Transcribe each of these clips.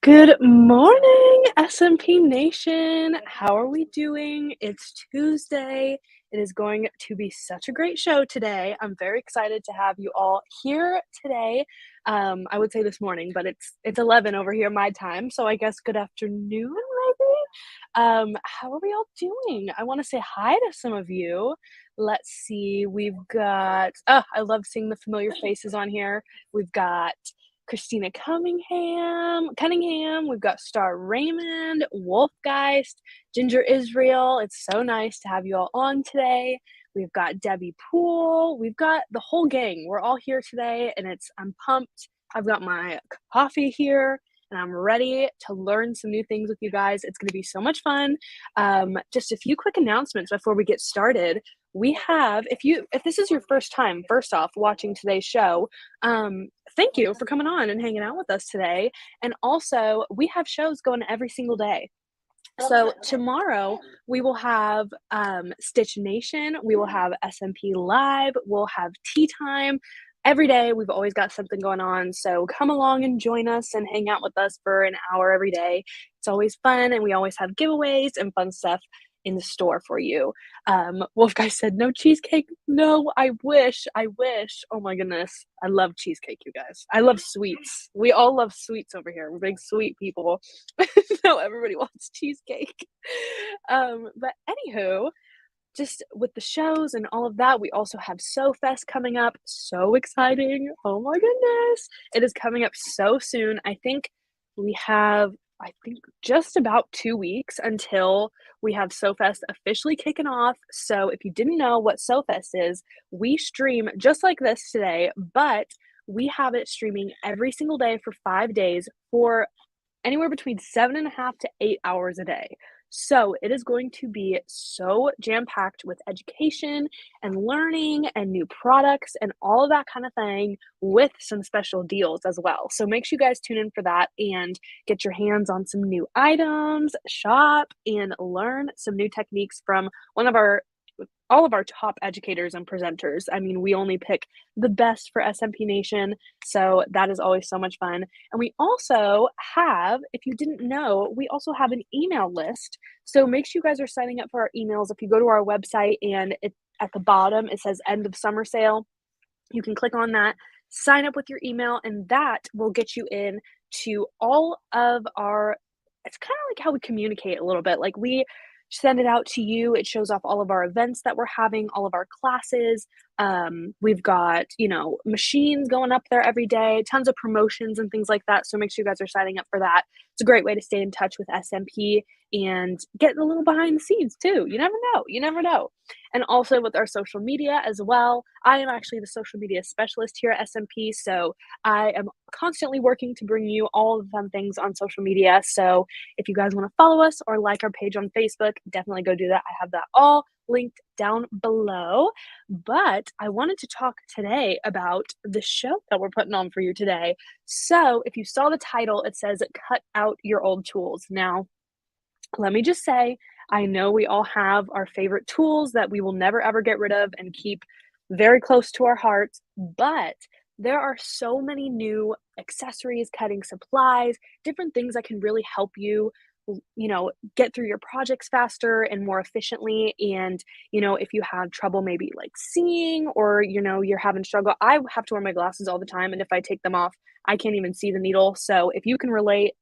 Good morning, SMP Nation. How are we doing? It's Tuesday. It is going to be such a great show today. I'm very excited to have you all here today. I would say this morning, but it's 11 over here my time, so I guess good afternoon, maybe? How are we all doing? I want to say hi to some of you. Let's see. We've got I love seeing the familiar faces on here. We've got Christina Cunningham, we've got Star Raymond, Wolfgeist, Ginger Israel. It's so nice to have you all on today. We've got Debbie Poole. We've got the whole gang. We're all here today, and I'm pumped. I've got my coffee here, and I'm ready to learn some new things with you guys. It's going to be so much fun. Just a few quick announcements before we get started. We have, if this is your first time, first off, watching today's show, thank you for coming on and hanging out with us today. And also, we have shows going every single day. So tomorrow we will have Stitch Nation, we will have SMP Live, we'll have Tea Time. Every day we've always got something going on, so come along and join us and hang out with us for an hour every day. It's always fun, and we always have giveaways and fun stuff in the store for you. Wolf Guy said, no cheesecake. No, I wish. Oh my goodness. I love cheesecake, you guys. I love sweets. We all love sweets over here. We're big sweet people. So everybody wants cheesecake. But anywho, just with the shows and all of that, we also have SewFest coming up. So exciting. Oh my goodness. It is coming up so soon. I think we have just about 2 weeks until we have SewFest officially kicking off. So if you didn't know what SewFest is, we stream just like this today, but we have it streaming every single day for 5 days for anywhere between 7.5 to 8 hours a day. So it is going to be so jam-packed with education and learning and new products and all of that kind of thing, with some special deals as well. So make sure you guys tune in for that and get your hands on some new items, shop, and learn some new techniques from all of our top educators and presenters. I mean, we only pick the best for SMP Nation, so that is always so much fun. And we also have, if you didn't know, we also have an email list. So make sure you guys are signing up for our emails. If you go to our website and at the bottom, it says end of summer sale, you can click on that, sign up with your email, and that will get you in to all of it's kind of like how we communicate a little bit. Like, we send it out to you. It shows off all of our events that we're having, all of our classes. We've got, machines going up there every day, tons of promotions and things like that. So make sure you guys are signing up for that. It's a great way to stay in touch with SMP and get a little behind the scenes too. You never know. You never know. And also with our social media as well. I am actually the social media specialist here at SMP. So I am constantly working to bring you all the fun things on social media. So if you guys want to follow us or like our page on Facebook, definitely go do that. I have that all linked down below. But I wanted to talk today about the show that we're putting on for you today. So if you saw the title, it says Cut Out Your Old Tools. Now, let me just say, I know we all have our favorite tools that we will never ever get rid of and keep very close to our hearts, but there are so many new accessories, cutting supplies, different things that can really help you, get through your projects faster and more efficiently. And, if you have trouble maybe like seeing or, you're having struggle, I have to wear my glasses all the time. And if I take them off, I can't even see the needle. So if you can relate,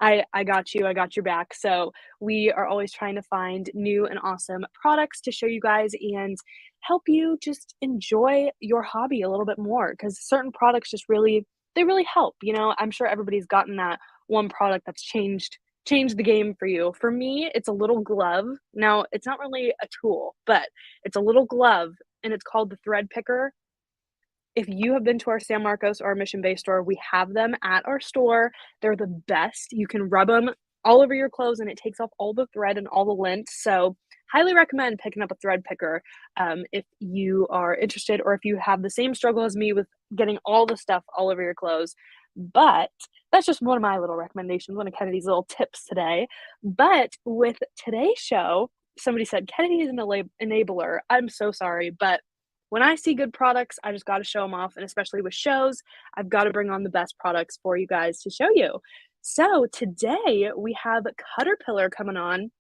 I got you. I got your back. So we are always trying to find new and awesome products to show you guys and help you just enjoy your hobby a little bit more because certain products just they really help. I'm sure everybody's gotten that one product that's changed the game for you. For me, it's a little glove. Now, it's not really a tool, but it's a little glove and it's called the thread picker. If you have been to our San Marcos or our Mission Bay store, we have them at our store. They're the best. You can rub them all over your clothes and it takes off all the thread and all the lint. So highly recommend picking up a thread picker if you are interested or if you have the same struggle as me with getting all the stuff all over your clothes. But that's just one of my little recommendations, one of Kennedy's little tips today. But with today's show, somebody said Kennedy is an enabler. I'm so sorry, but when I see good products, I just got to show them off. And especially with shows, I've got to bring on the best products for you guys to show you. So today we have CutterPillar coming on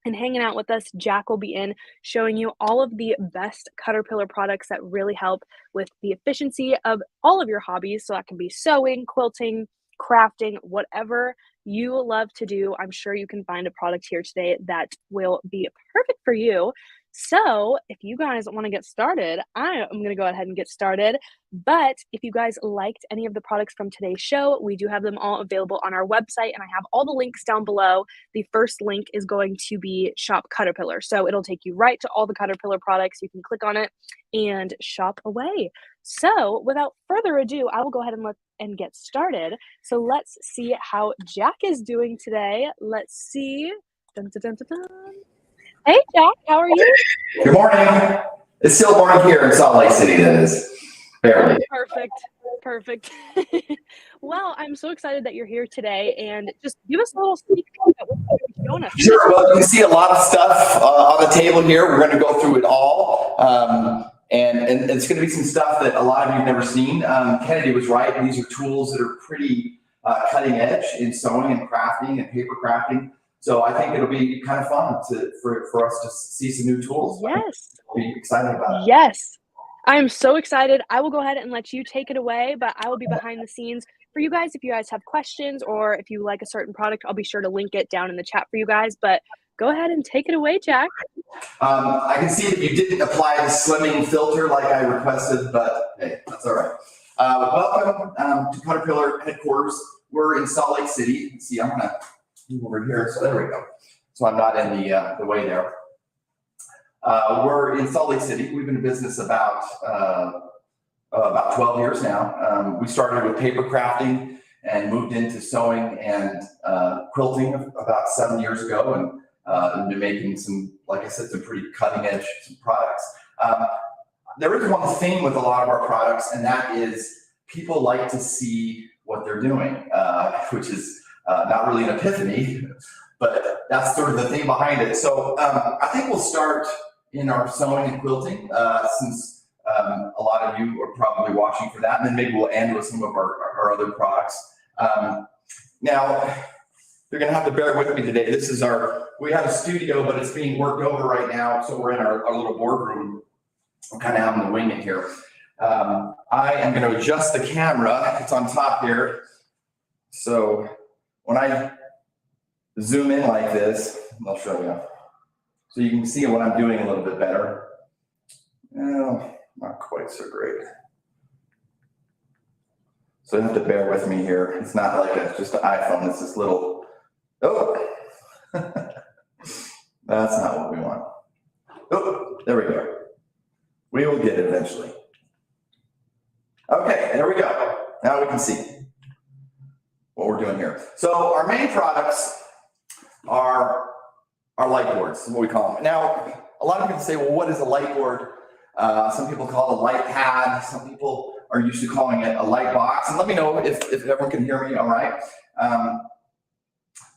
and hanging out with us. Jack will be in showing you all of the best CutterPillar products that really help with the efficiency of all of your hobbies. So that can be sewing, quilting, crafting, whatever you love to do. I'm sure you can find a product here today that will be perfect for you. So if you guys want to get started, I am going to go ahead and get started. But if you guys liked any of the products from today's show, we do have them all available on our website, and I have all the links down below. The first link is going to be Shop CutterPillar. So it'll take you right to all the CutterPillar products. You can click on it and shop away. So without further ado, I will go ahead and get started. So let's see how Jack is doing today. Let's see. Dun, dun, dun, dun, dun. Hey, Jack, how are you? Good morning. It's still morning here in Salt Lake City, that is. Barely. Perfect. Well, I'm so excited that you're here today, and just give us a little sneak peek at what you're showing us. Sure. Well, you can see a lot of stuff on the table here. We're going to go through it all. And it's going to be some stuff that a lot of you have never seen. Kennedy was right. These are tools that are pretty cutting edge in sewing and crafting and paper crafting. So I think it'll be kind of fun for us to see some new tools. Yes. We'll be excited about it. Yes. I am so excited. I will go ahead and let you take it away, but I will be behind the scenes for you guys. If you guys have questions or if you like a certain product, I'll be sure to link it down in the chat for you guys. But go ahead and take it away, Jack. I can see that you didn't apply the slimming filter like I requested, but hey, that's all right. Welcome to CutterPillar headquarters. We're in Salt Lake City. See, I'm going to move over here. So there we go. So I'm not in the way there. We're in Salt Lake City. We've been in business about 12 years now. We started with paper crafting and moved into sewing and quilting about 7 years ago, and been making some, like I said, some pretty cutting edge products. There is one thing with a lot of our products, and that is people like to see what they're doing, which is not really an epiphany, but that's sort of the thing behind it. So I think we'll start in our sewing and quilting, since a lot of you are probably watching for that, and then maybe we'll end with some of our other products. Now, you're gonna have to bear with me today. This is we have a studio, but it's being worked over right now, so we're in our little boardroom. I'm kind of having to wing it here. I am gonna adjust the camera. It's on top here. So when I zoom in like this, I'll show you. So you can see what I'm doing a little bit better. Well, not quite so great. So you have to bear with me here. It's not like just an iPhone, it's this little, oh, that's not what we want. Oh, there we go. We will get it eventually. Okay, there we go. Now we can see what we're doing here. So our main products are our light boards, is what we call them. Now, a lot of people say, well, what is a light board? Some people call it a light pad. Some people are used to calling it a light box. And let me know if everyone can hear me all right.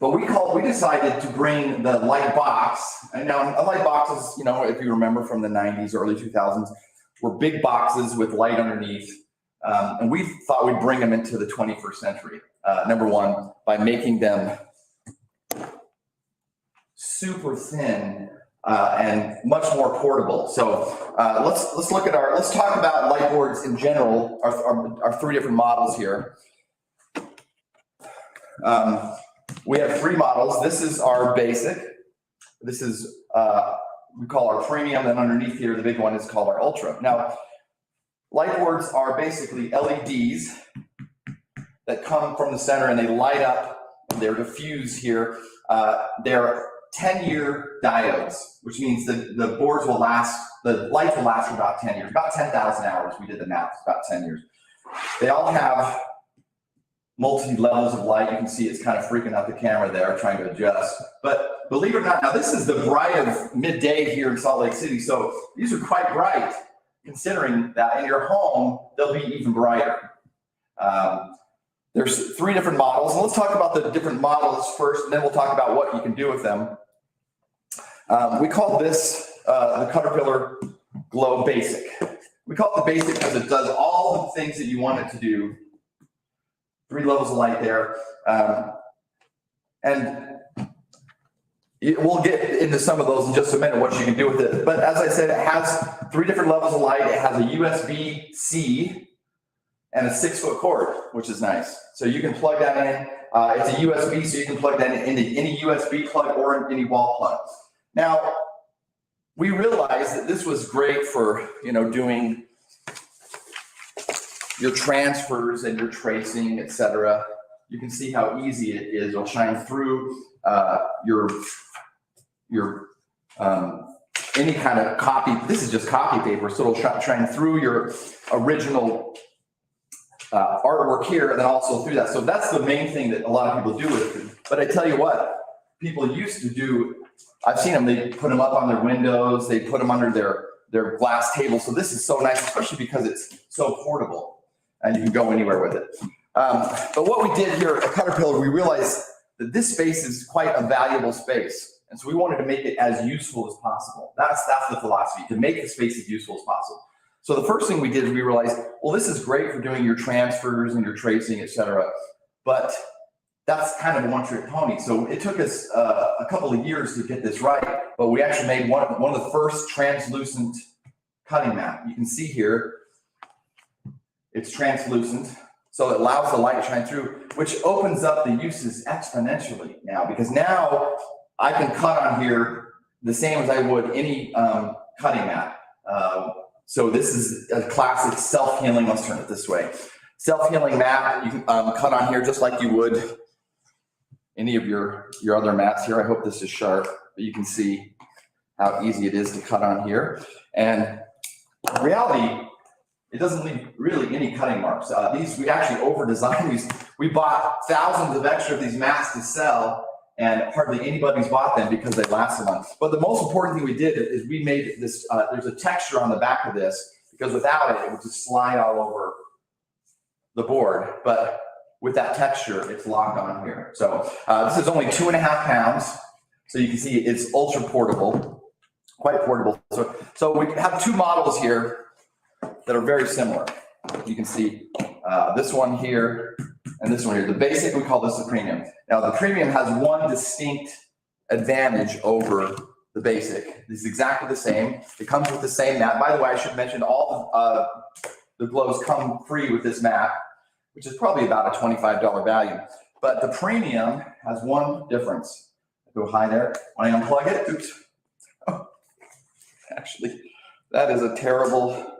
But we decided to bring the light box. And now a light box is, you know, if you remember from the 90s, early 2000s, were big boxes with light underneath. And we thought we'd bring them into the 21st century. Number one, by making them super thin and much more portable. So let's look at let's talk about light boards in general, our three different models here. We have three models. This is our basic. This is, we call our premium, and underneath here, the big one is called our ultra. Now, light boards are basically LEDs that come from the center and they light up, they're diffused here. They're 10-year diodes, which means that the boards will last, the lights will last for about 10 years, about 10,000 hours. We did the math, it's about 10 years. They all have multi-levels of light. You can see it's kind of freaking out the camera there, trying to adjust. But believe it or not, now this is the bright of midday here in Salt Lake City, so these are quite bright, considering that in your home, they'll be even brighter. There's three different models, and let's talk about the different models first, and then we'll talk about what you can do with them. We call this the CutterPillar Glow Basic. We call it the Basic because it does all the things that you want it to do. 3 levels of light there. And we'll get into some of those in just a minute, what you can do with it. But as I said, it has 3 different levels of light. It has a USB-C and a 6-foot cord, which is nice. So you can plug that in. It's a USB, so you can plug that into any USB plug or any wall plug. Now, we realized that this was great for, you know, doing your transfers and your tracing, etc. You can see how easy it is. It'll shine through your any kind of copy. This is just copy paper, so it'll shine through your original artwork here, and then also through that. So that's the main thing that a lot of people do with it. But I tell you what, people used to do, I've seen them, they put them up on their windows, they put them under their glass table. So this is so nice, especially because it's so portable and you can go anywhere with it. But what we did here at CutterPillar, we realized that this space is quite a valuable space. And so we wanted to make it as useful as possible. That's the philosophy, to make the space as useful as possible. So the first thing we did is we realized, well, this is great for doing your transfers and your tracing, et cetera, but that's kind of a one-trick pony. So it took us a couple of years to get this right, but we actually made one of the first translucent cutting mat. You can see here, it's translucent, so it allows the light to shine through, which opens up the uses exponentially now, because now I can cut on here the same as I would any cutting mat. So this is a classic self-healing, let's turn it this way. Self-healing mat, you can cut on here just like you would any of your other mats here. I hope this is sharp, but you can see how easy it is to cut on here. And in reality, it doesn't leave really any cutting marks. We actually over-designed these. We bought thousands of extra of these mats to sell, and hardly anybody's bought them because they last so long. But the most important thing we did is we made this, there's a texture on the back of this, because without it, it would just slide all over the board. But with that texture, it's locked on here. So this is only 2.5 pounds. So you can see it's ultra portable, quite portable. So we have 2 models here that are very similar. You can see this one here and this one here. The basic, we call this the premium. Now the premium has one distinct advantage over the basic. This is exactly the same. It comes with the same mat. By the way, I should mention all the glows come free with this mat, which is probably about a $25 value. But the premium has one difference. Go high there. When I unplug it, oops. Oh, actually, that is a terrible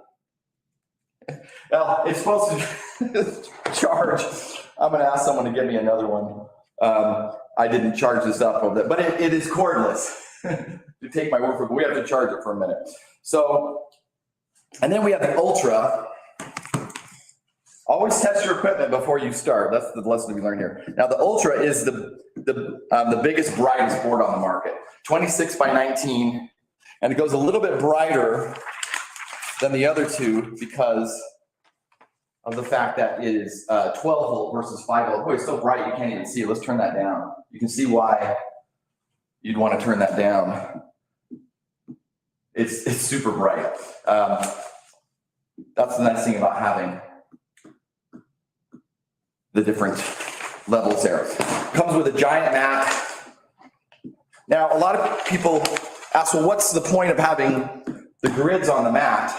Well, it's supposed to charge. I'm going to ask someone to give me another one. I didn't charge this up over there, but it is cordless. To take my word for it, but we have to charge it for a minute. So, and then we have the Ultra. Always test your equipment before you start. That's the lesson we learned here. Now, the Ultra is the biggest, brightest board on the market, 26 by 19, and it goes a little bit brighter than the other two because of the fact that it is 12 volt versus 5 volt. Boy, it's so bright you can't even see it. Let's turn that down. You can see why you'd want to turn that down. It's super bright. That's the nice thing about having the different levels there. Comes with a giant mat. Now, a lot of people ask, well, what's the point of having the grids on the mat?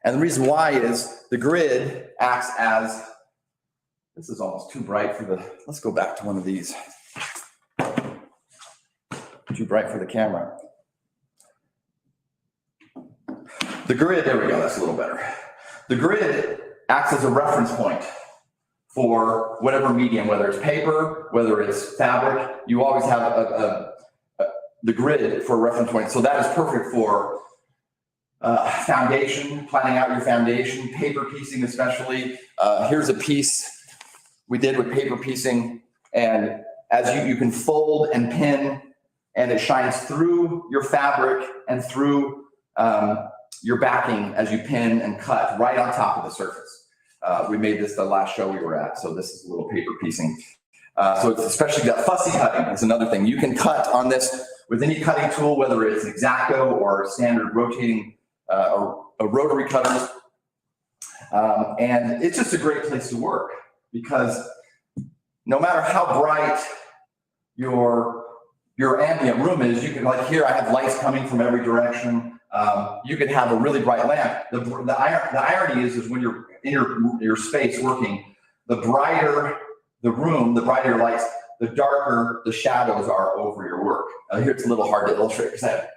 And the reason why is the grid acts as, this is almost too bright for the, let's go back to one of these. Too bright for the camera. The grid, there we go, that's a little better. The grid acts as a reference point for whatever medium, whether it's paper, whether it's fabric, you always have the grid for a reference point. So that is perfect for foundation, planning out your foundation, paper piecing especially. Here's a piece we did with paper piecing, and as you can fold and pin, and it shines through your fabric and through your backing as you pin and cut right on top of the surface. We made this the last show we were at, so this is a little paper piecing. So it's especially got fussy cutting is another thing. You can cut on this with any cutting tool, whether it's an X-Acto or standard rotating a rotary cutter. And it's just a great place to work because no matter how bright your ambient room is, you can, like here, I have lights coming from every direction. You could have a really bright lamp. The irony is when you're in your space working, the brighter the room, the brighter your lights, the darker the shadows are over your work. Here it's a little hard to illustrate because I have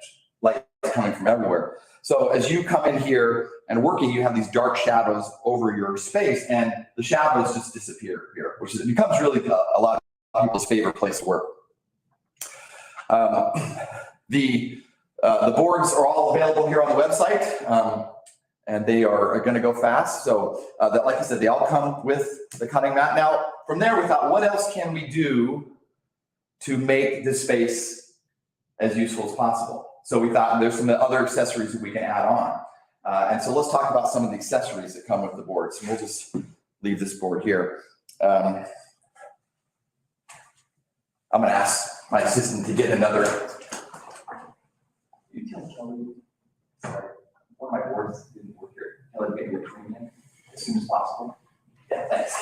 lights coming from everywhere. So as you come in here and working, you have these dark shadows over your space, and the shadows just disappear here, which is, it becomes really a lot of people's favorite place to work. The boards are all available here on the website, and they are going to go fast. So like I said, they all come with the cutting mat. Now, from there, we thought, what else can we do to make this space as useful as possible? So we thought there's some other accessories that we can add on. And so let's talk about some of the accessories that come with the boards. And we'll just leave this board here. I'm going to ask my assistant to get another. You tell Kelly, sorry, one of my boards didn't work here. Kelly, get your training in as soon as possible. Yeah, thanks.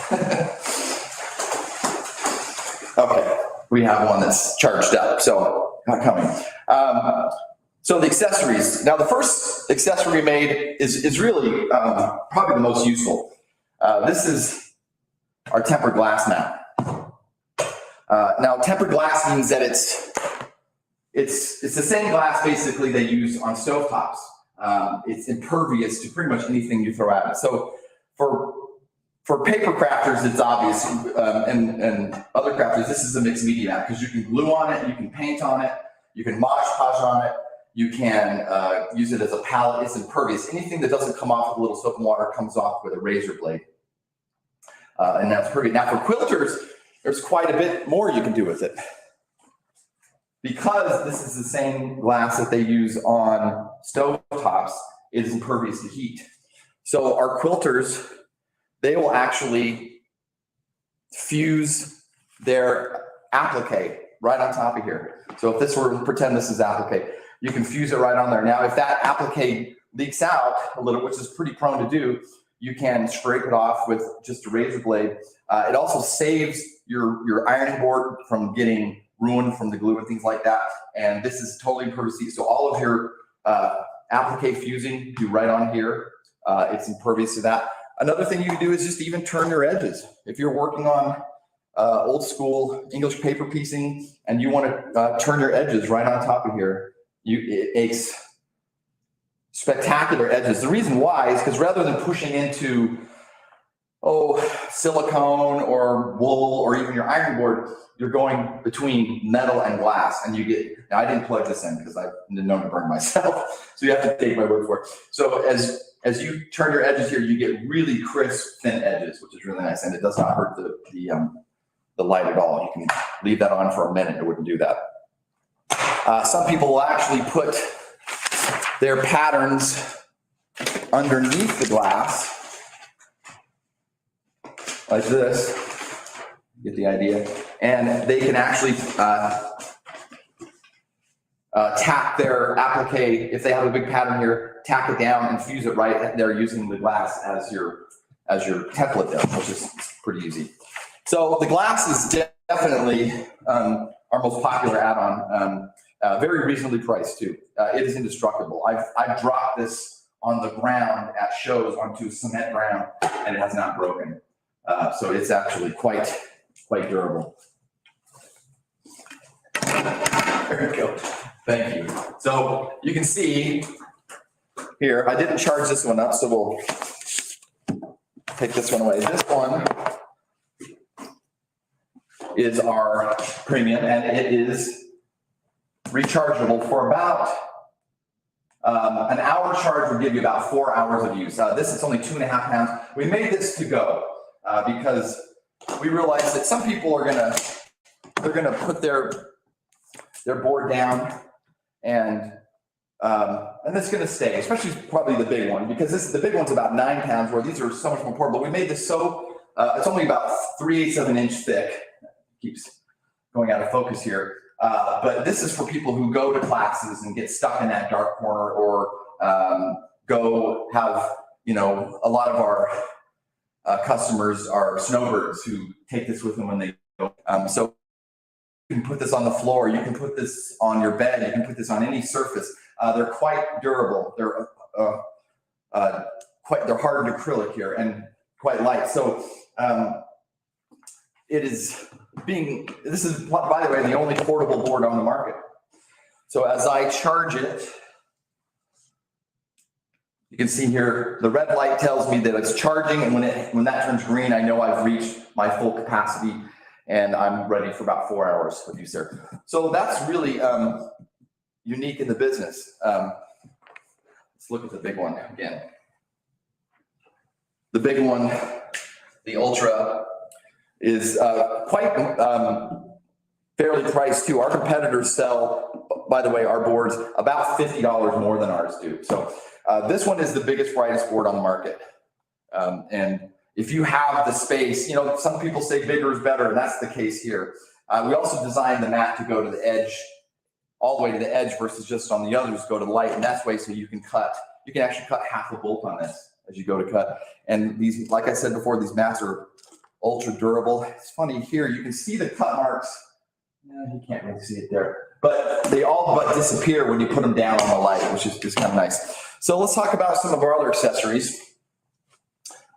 Okay, we have one that's charged up, so not coming. So the accessories. Now, the first accessory we made is really probably the most useful. This is our tempered glass mat. Now, tempered glass means that it's the same glass basically they use on stovetops. It's impervious to pretty much anything you throw at it. So for paper crafters, it's obvious, and other crafters, this is a mixed media mat because you can glue on it, you can paint on it, you can Mod Podge on it, you can use it as a palette. It's impervious. Anything that doesn't come off with a little soap and water comes off with a razor blade, and that's perfect. Now for quilters, there's quite a bit more you can do with it. Because this is the same glass that they use on stovetops, it is impervious to heat. So our quilters, they will actually fuse their applique right on top of here. So if this were, pretend this is applique, you can fuse it right on there. Now, if that applique leaks out a little, which is pretty prone to do, you can scrape it off with just a razor blade. It also saves your ironing board from getting ruined from the glue and things like that. And this is totally impervious. So all of your applique fusing, do right on here. It's impervious to that. Another thing you can do is just even turn your edges. If you're working on old school English paper piecing and you want to turn your edges right on top of here, it makes spectacular edges. The reason why is because rather than pushing into silicone or wool or even your iron board, you're going between metal and glass, and you get, now I didn't plug this in because I've been known to burn myself, so you have to take my word for it. So as you turn your edges here, you get really crisp, thin edges, which is really nice, and it does not hurt the light at all. You can leave that on for a minute, it wouldn't do that. Some people will actually put their patterns underneath the glass, like this, get the idea, and they can actually tack their applique, if they have a big pattern here, tack it down and fuse it right there using the glass as your template there, which is pretty easy. So the glass is definitely our most popular add-on, very reasonably priced too. It is indestructible. I've dropped this on the ground at shows onto cement ground, and it has not broken. So it's actually quite durable. There we go. Thank you. So you can see here, I didn't charge this one up, so we'll take this one away. This one is our premium, and it is rechargeable for about an hour charge would give you about 4 hours of use. This is only 2.5 pounds. We made this to go because we realized that some people are gonna put their board down and it's gonna stay, especially probably the big one, because the big one's about 9 pounds, where these are so much more portable. We made this so it's only about 3/8 of an inch thick. Keeps going out of focus here. But this is for people who go to classes and get stuck in that dark corner, or go have, a lot of our customers are snowbirds who take this with them when they go. So you can put this on the floor, you can put this on your bed, you can put this on any surface. They're quite durable. They're hardened acrylic here and quite light. So this is, by the way, the only portable board on the market. So as I charge it, you can see here, the red light tells me that it's charging, and when that turns green, I know I've reached my full capacity and I'm ready for about 4 hours of use there. So that's really unique in the business. Let's look at the big one again. The big one, the Ultra, is quite fairly priced too. Our competitors sell, by the way, our boards about $50 more than ours do. So this one is the biggest, brightest board on the market. And if you have the space, some people say bigger is better, and that's the case here. We also designed the mat to go to the edge, all the way to the edge, versus just on the others go to the light, and that's way so you can actually cut half a bolt on this as you go to cut. And these, like I said before, these mats are ultra durable. It's funny here, you can see the cut marks. You can't really see it there, but they all but disappear when you put them down on the light, which is just kind of nice. So let's talk about some of our other accessories.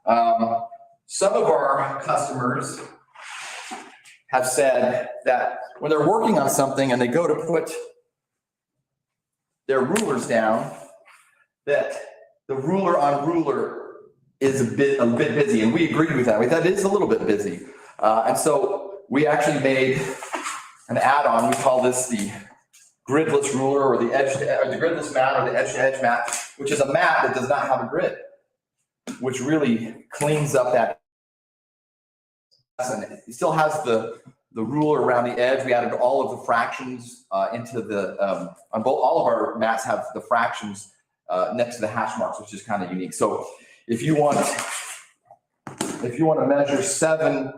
Some of our customers have said that when they're working on something and they go to put their rulers down, that the ruler on ruler is a bit busy, and we agreed with that. That is a little bit busy, and so we actually made an add-on. We call this the gridless ruler, or the gridless mat, or the edge-to-edge mat, which is a mat that does not have a grid, which really cleans up that. And it still has the ruler around the edge. We added all of the fractions into the all of our mats have the fractions next to the hash marks, which is kind of unique. So if you want to measure 7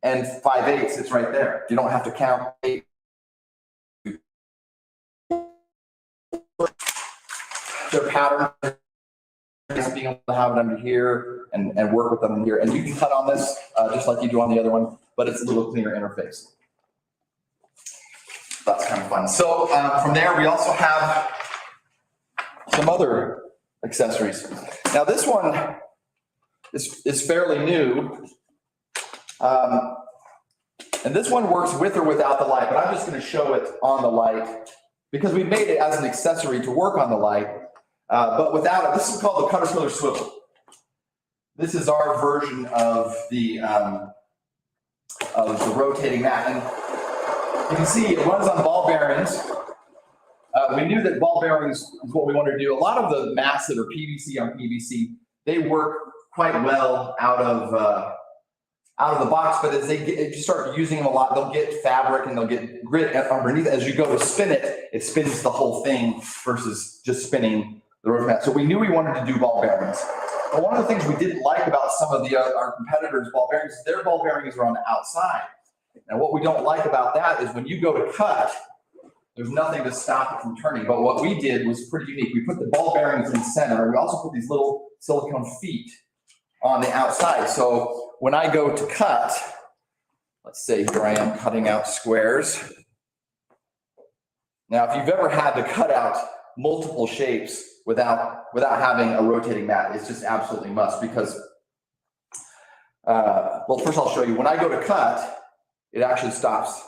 and 5/8, it's right there. You don't have to count 8. Their pattern, just being able to have it under here and work with them here. And you can cut on this just like you do on the other one, but it's a little cleaner interface. That's kind of fun. So from there, we also have some other accessories. Now this one is fairly new. And this one works with or without the light, but I'm just going to show it on the light because we made it as an accessory to work on the light. but without it. This is called the CutterPillar swivel. This is our version of the rotating mat. And you can see it runs on ball bearings. We knew that ball bearings is what we wanted to do. A lot of the mats that are PVC on PVC, they work quite well out of the box, but if you start using them a lot, they'll get fabric and they'll get grit underneath. As you go to spin it, it spins the whole thing versus just spinning the rotor mat. So we knew we wanted to do ball bearings. But one of the things we didn't like about some of our competitors' ball bearings is their ball bearings are on the outside. And what we don't like about that is when you go to cut, there's nothing to stop it from turning. But what we did was pretty unique. We put the ball bearings in the center, and we also put these little silicone feet on the outside. So when I go to cut, let's say here I am cutting out squares. Now, if you've ever had to cut out multiple shapes without having a rotating mat, it's just absolutely must, because, well, first I'll show you. When I go to cut, it actually stops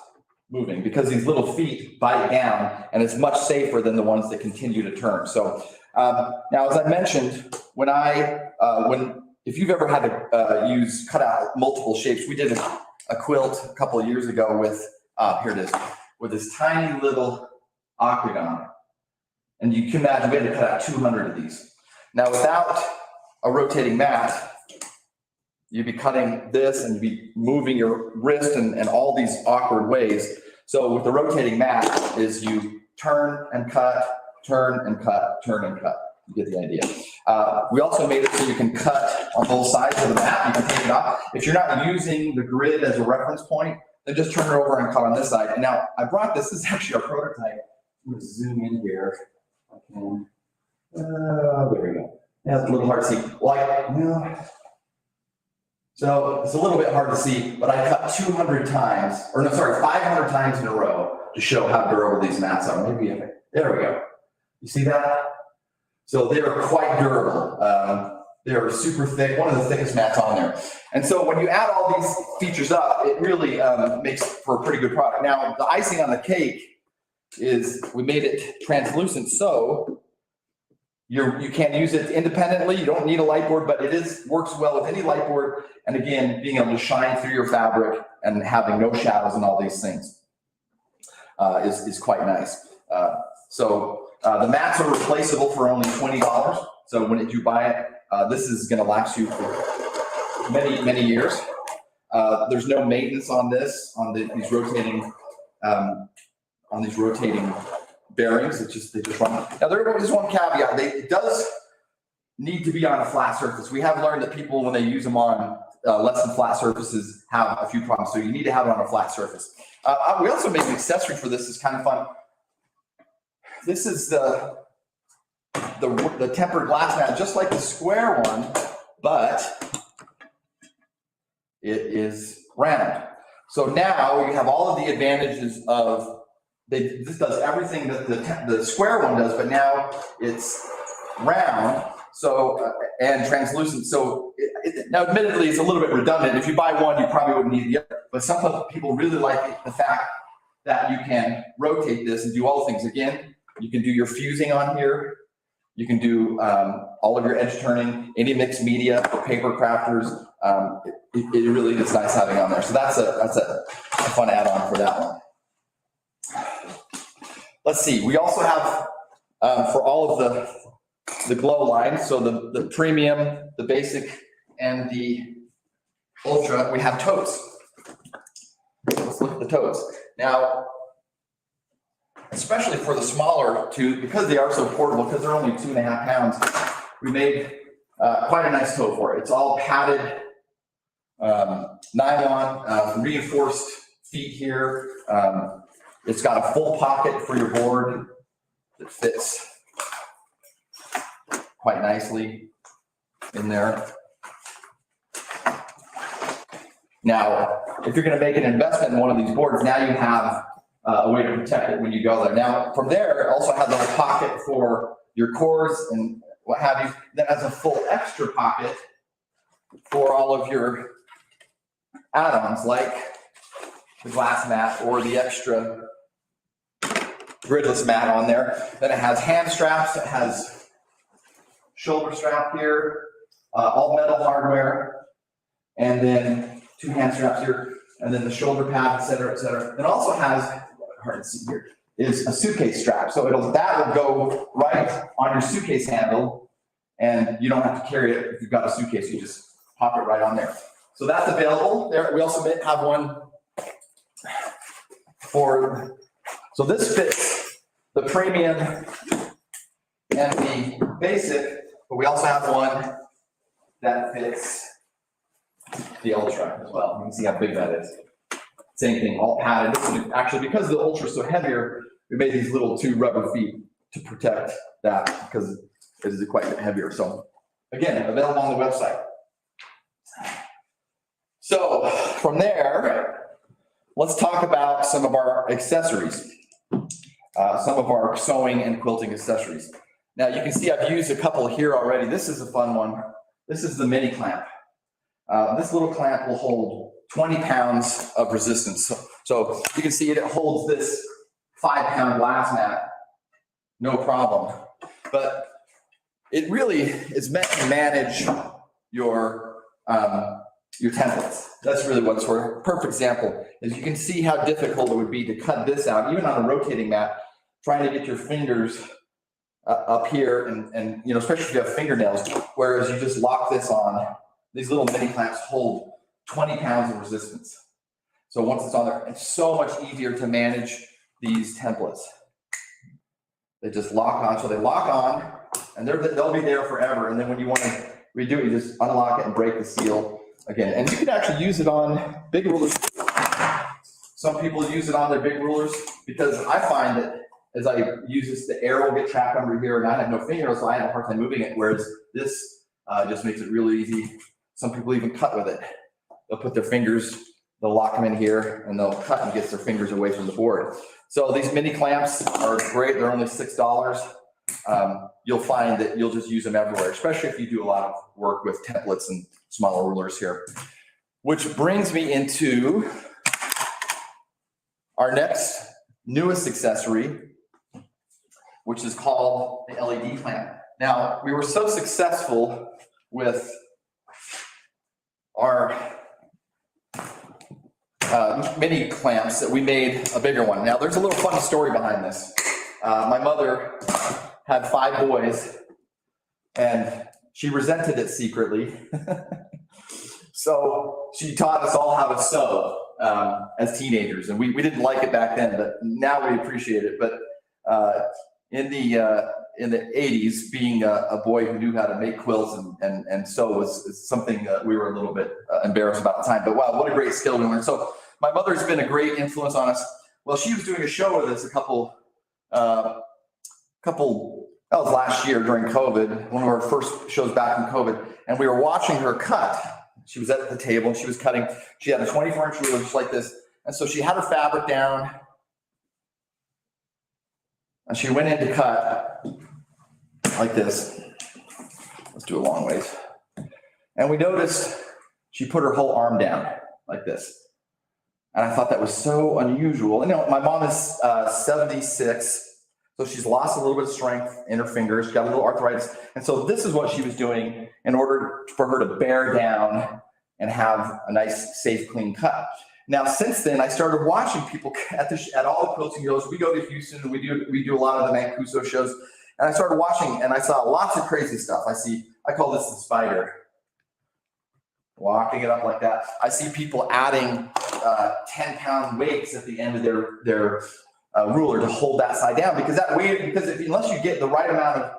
moving because these little feet bite down, and it's much safer than the ones that continue to turn. So now, as I mentioned, if you've ever had to cut out multiple shapes, we did a quilt a couple of years ago with, here it is, with this tiny little octagon. And you can imagine we had to cut out 200 of these. Now, without a rotating mat, you'd be cutting this and you'd be moving your wrist and all these awkward ways. So with the rotating mat is you turn and cut, turn and cut, turn and cut. You get the idea. We also made it so you can cut on both sides of the mat. You can take it off. If you're not using the grid as a reference point, then just turn it over and cut on this side. And now I brought this is actually our prototype. I'm going to zoom in here. Okay. There we go. That's a little hard to see. So it's a little bit hard to see, but I cut 500 times in a row to show how durable these mats are. There we go. You see that? So they are quite durable. They're super thick, one of the thickest mats on there. And so when you add all these features up, it really makes for a pretty good product. Now, the icing on the cake is we made it translucent, so you can use it independently. You don't need a light board, but it works well with any light board. And again, being able to shine through your fabric and having no shadows and all these things is quite nice. The mats are replaceable for only $20. So when you buy it, this is going to last you for many, many years. There's no maintenance on this, on these rotating bearings. They just run. Now there is one caveat. It does need to be on a flat surface. We have learned that people, when they use them on less than flat surfaces, have a few problems. So you need to have it on a flat surface. We also made an accessory for this. It's kind of fun. This is the tempered glass mat, just like the square one, but it is round. So now you have all of the advantages of this does everything that the square one does, but now it's round, so and translucent. So now, admittedly, it's a little bit redundant. If you buy one, you probably wouldn't need the other. But some people really like the fact that you can rotate this and do all the things. Again, you can do your fusing on here. You can do all of your edge turning, any mixed media for paper crafters. It really is nice having on there. So that's a fun add-on for that one. Let's see. We also have for all of the glow lines. So the premium, the basic, and the ultra. We have totes. Let's look at the totes now. Especially for the smaller two, because they are so portable, because they're only 2.5 pounds, we made quite a nice tote for it. It's all padded nylon, reinforced feet here. It's got a full pocket for your board that fits quite nicely in there. Now, if you're going to make an investment in one of these boards, now you have a way to protect it when you go there. Now, from there, it also has a little pocket for your cords and what have you. Then has a full extra pocket for all of your add-ons, like the glass mat or the extra gridless mat on there. Then it has hand straps. It has shoulder strap here, all metal hardware, and then 2 hand straps here, and then the shoulder pad, et cetera, et cetera. It also has, hard to see here, is a suitcase strap. So that will go right on your suitcase handle, and you don't have to carry it if you've got a suitcase. You just pop it right on there. So that's available there. We also have one so this fits the premium and the basic, but we also have one that fits the Ultra as well. You can see how big that is. Same thing, all padded. Actually, because the Ultra is so heavier, we made these little 2 rubber feet to protect that because it is quite heavier. So again, available on the website. So from there, let's talk about some of our accessories, some of our sewing and quilting accessories. Now you can see I've used a couple here already. This is a fun one. This is the mini clamp. This little clamp will hold 20 pounds of resistance. So you can see it holds this 5-pound glass mat, no problem. But it really is meant to manage your templates. That's really what it's for. A perfect example is you can see how difficult it would be to cut this out, even on a rotating mat, trying to get your fingers up here and you know, especially if you have fingernails, whereas you just lock this on, these little mini clamps hold 20 pounds of resistance. So once it's on there, it's so much easier to manage these templates. They just lock on. So they lock on and they'll be there forever. And then when you want to redo it, you just unlock it and break the seal again. And you can actually use it on big rulers. Some people use it on their big rulers because I find that as I use this, the air will get trapped under here and I have no fingernails, so I have a hard time moving it. Whereas this just makes it really easy. Some people even cut with it. They'll put their fingers, they'll lock them in here and they'll cut and get their fingers away from the board. So these mini clamps are great. They're only $6. You'll find that you'll just use them everywhere, especially if you do a lot of work with templates and smaller rulers here. Which brings me into our next newest accessory, which is called the LED clamp. Now, we were so successful with our mini clamps that we made a bigger one. Now, there's a little funny story behind this. My mother had 5 boys, and she resented it secretly. So she taught us all how to sew as teenagers, and we didn't like it back then, but now we appreciate it. But in the 80s, being a boy who knew how to make quilts and sew was something that we were a little bit embarrassed about at the time. But wow, what a great skill we learned. So my mother's been a great influence on us. Well, she was doing a show with us that was last year during COVID, one of our first shows back in COVID, and we were watching her cut. She was at the table and she was cutting. She had a 24-inch ruler just like this. And so she had her fabric down and she went in to cut like this. Let's do a long ways. And we noticed she put her whole arm down like this. And I thought that was so unusual. You know, my mom is 76. So she's lost a little bit of strength in her fingers. She's got a little arthritis. And so this is what she was doing in order for her to bear down and have a nice, safe, clean cut. Now, since then, I started watching people at all the quilting shows. We go to Houston and we do a lot of the Mancuso shows. And I started watching and I saw lots of crazy stuff. I call this the spider. Walking it up like that. I see people adding 10-pound weights at the end of their ruler to hold that side down because unless you get the right amount of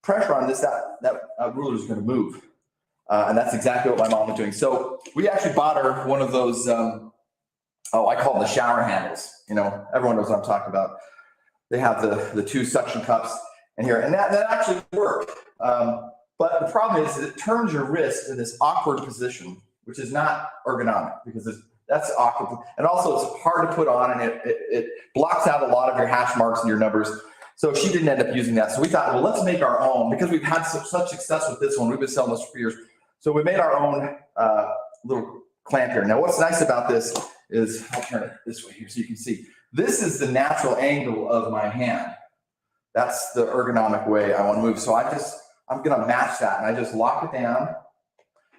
pressure on this, that ruler is going to move. And that's exactly what my mom was doing. So we actually bought her one of those, I call them the shower handles. You know, everyone knows what I'm talking about. They have the 2 suction cups in here, and that actually worked. But the problem is that it turns your wrist in this awkward position, which is not ergonomic because that's awkward. And also it's hard to put on and it blocks out a lot of your hash marks and your numbers. So she didn't end up using that. So we thought, well, let's make our own because we've had such success with this one. We've been selling this for years. So we made our own little clamp here. Now what's nice about this is, I'll turn it this way here so you can see. This is the natural angle of my hand. That's the ergonomic way I want to move. So I I'm gonna match that, and I just lock it down.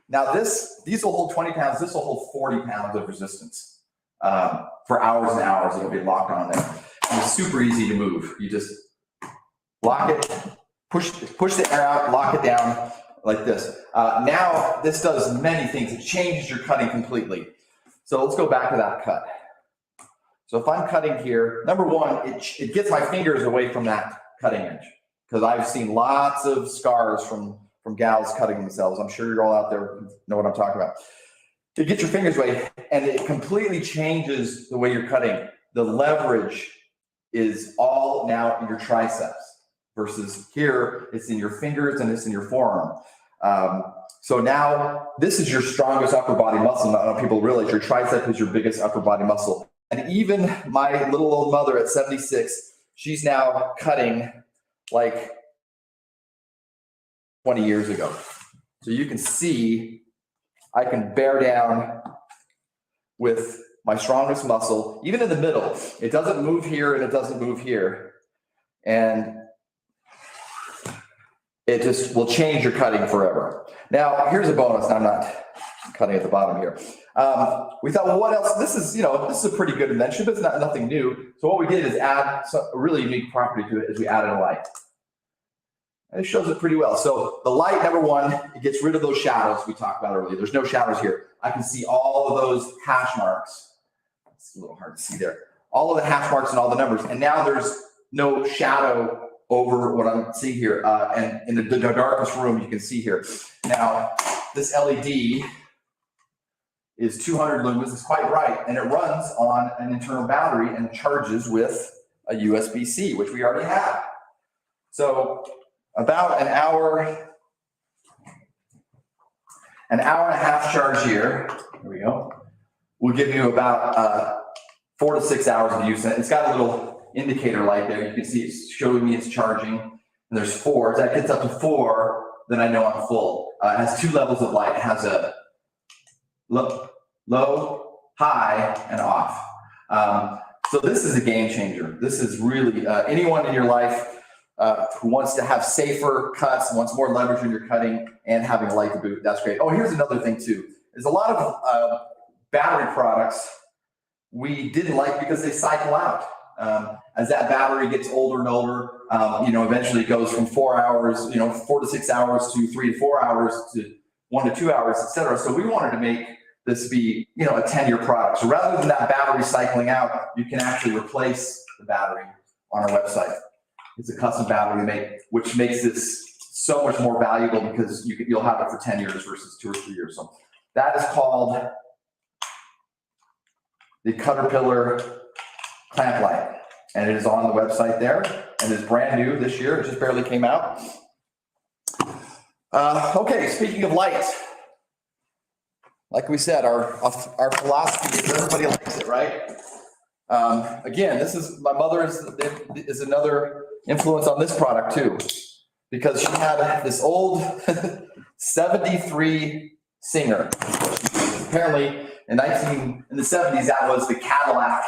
Now these will hold 20 pounds, this will hold 40 pounds of resistance. For hours and hours, it'll be locked on there. And it's super easy to move. You just lock it, push the air out, lock it down like this. Now this does many things. It changes your cutting completely. So let's go back to that cut. So if I'm cutting here, number one, it gets my fingers away from that cutting edge, because I've seen lots of scars from gals cutting themselves. I'm sure you're all out there who know what I'm talking about. It gets your fingers away, and it completely changes the way you're cutting. The leverage is all now in your triceps, versus here it's in your fingers and it's in your forearm. So now this is your strongest upper body muscle. Not enough people realize your tricep is your biggest upper body muscle. And even my little old mother at 76, she's now cutting like 20 years ago. So you can see I can bear down with my strongest muscle, even in the middle. It doesn't move here and it doesn't move here. And it just will change your cutting forever. Now, here's a bonus. I'm not cutting at the bottom here. We thought, well, what else? This is a pretty good invention, but it's nothing new. So what we did is add a really unique property to it, is we added a light. And it shows it pretty well. So the light, number one, it gets rid of those shadows we talked about earlier. There's no shadows here. I can see all of those hash marks. It's a little hard to see there. All of the hash marks and all the numbers. And now there's no shadow over what I'm seeing here. And in the darkest room, you can see here. Now, this LED is 200 lumens. It's quite bright, and it runs on an internal battery and charges with a USB-C, which we already have. So about an hour and a half charge here. There we go. We'll give you about 4 to 6 hours of use. And it's got a little indicator light there. You can see it's showing me it's charging. And there's 4. As that gets up to 4, then I know I'm full. It has 2 levels of light. It has a low, high, and off. So this is a game changer. This is really anyone in your life who wants to have safer cuts, wants more leverage in your cutting, and having a light to boot. That's great. Oh, here's another thing too. There's a lot of battery products we didn't like because they cycle out. As that battery gets older and older, eventually it goes from 4 hours, 4 to 6 hours to 3 to 4 hours to 1 to 2 hours, etc. So we wanted to make this be, a 10-year product. So rather than that battery cycling out, you can actually replace the battery on our website. It's a custom battery we make, which makes this so much more valuable because you'll have it for 10 years versus 2 or 3 years. So that is called the CutterPillar clamp light, and it is on the website there, and it's brand new this year. It just barely came out. Okay, speaking of light, like we said, our philosophy is everybody likes it, right? Again, this is my mother is another influence on this product too, because she had this old 73 Singer. Apparently, in the 70s, that was the Cadillac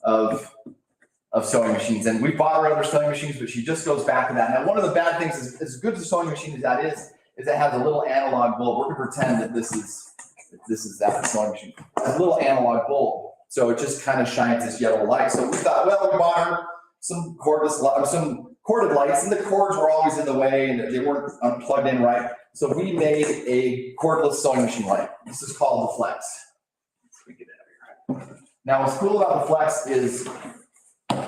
of sewing machines. And we bought her other sewing machines, but she just goes back to that. Now, one of the bad things is, as good as a sewing machine as that is it has a little analog bulb. We're going to pretend that this is that sewing machine. It has a little analog bulb. So it just kind of shines this yellow light. So we thought, well, we bought her some corded lights, and the cords were always in the way, and they weren't plugged in right. So we made a cordless sewing machine light. This is called the Flex. Let's get it out of here. Now, what's cool about the Flex is it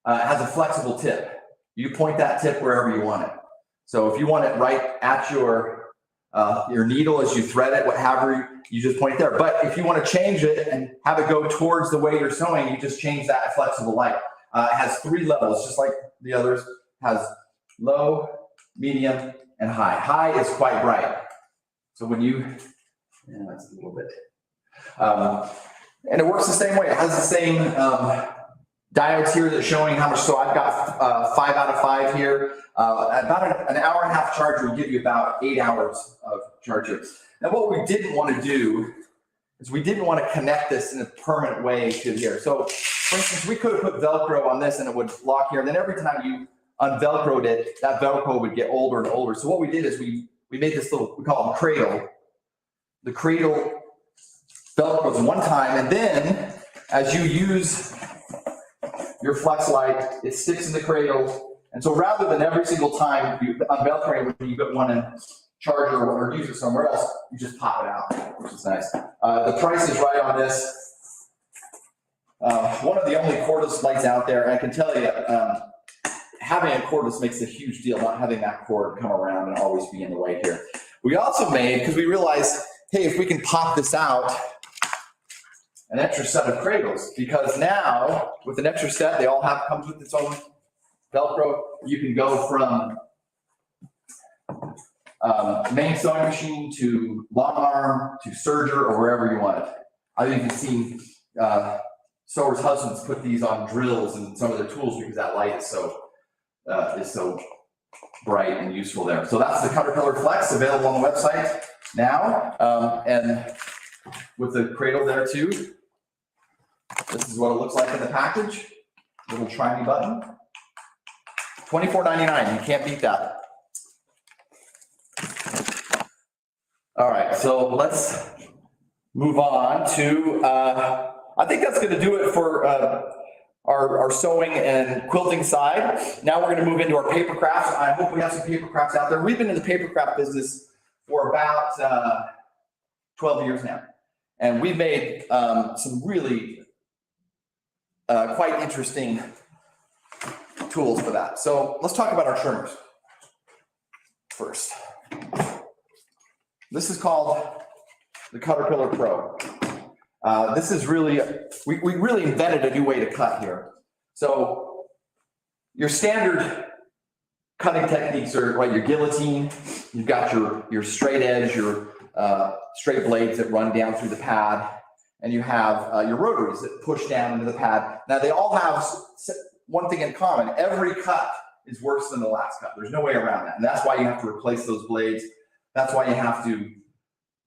has a flexible tip. You point that tip wherever you want it. So if you want it right at your needle as you thread it, whatever, you just point there. But if you want to change it and have it go towards the way you're sewing, you just change that flexible light. It has 3 levels, just like the others. It has low, medium, and high. High is quite bright. So when that's a little bit. And it works the same way. It has the same diodes here that's showing how much. So I've got 5 out of 5 here. About an hour and a half charge will give you about 8 hours of charge here. Now, what we didn't want to do is we didn't want to connect this in a permanent way to here. So, for instance, we could have put Velcro on this and it would lock here. And then every time you unvelcroed it, that Velcro would get older and older. So what we did is we made this little, we call it a cradle. The cradle Velcros one time, and then as you use your flex light, it sticks in the cradle. And so rather than every single time you unvelcro it, you want to charge or use it somewhere else, you just pop it out, which is nice. The price is right on this. One of the only cordless lights out there, and I can tell you, having a cordless makes a huge deal, not having that cord come around and always be in the way here. We also made, because we realized, hey, if we can pop this out, an extra set of cradles, because now with an extra set, they all comes with its own Velcro. You can go from main sewing machine to long arm to serger or wherever you want it. I've even seen sewers' husbands put these on drills and some of their tools because that light is so bright and useful there. So that's the CutterPillar Flex, available on the website now, and with the cradle there too. This is what it looks like in the package. Little shiny button. $24.99. You can't beat that. All right, so let's move on to, I think that's going to do it for our sewing and quilting side. Now we're going to move into our paper crafts. I hope we have some paper crafts out there. We've been in the paper craft business for about 12 years now. And we've made some really quite interesting tools for that. So let's talk about our trimmers first. This is called the CutterPillar Pro. This is really, we really invented a new way to cut here. So your standard cutting techniques are, right, your guillotine, you've got your straight edge, your straight blades that run down through the pad, and you have your rotaries that push down into the pad. Now they all have one thing in common. Every cut is worse than the last cut. There's no way around that. And that's why you have to replace those blades. That's why you have to,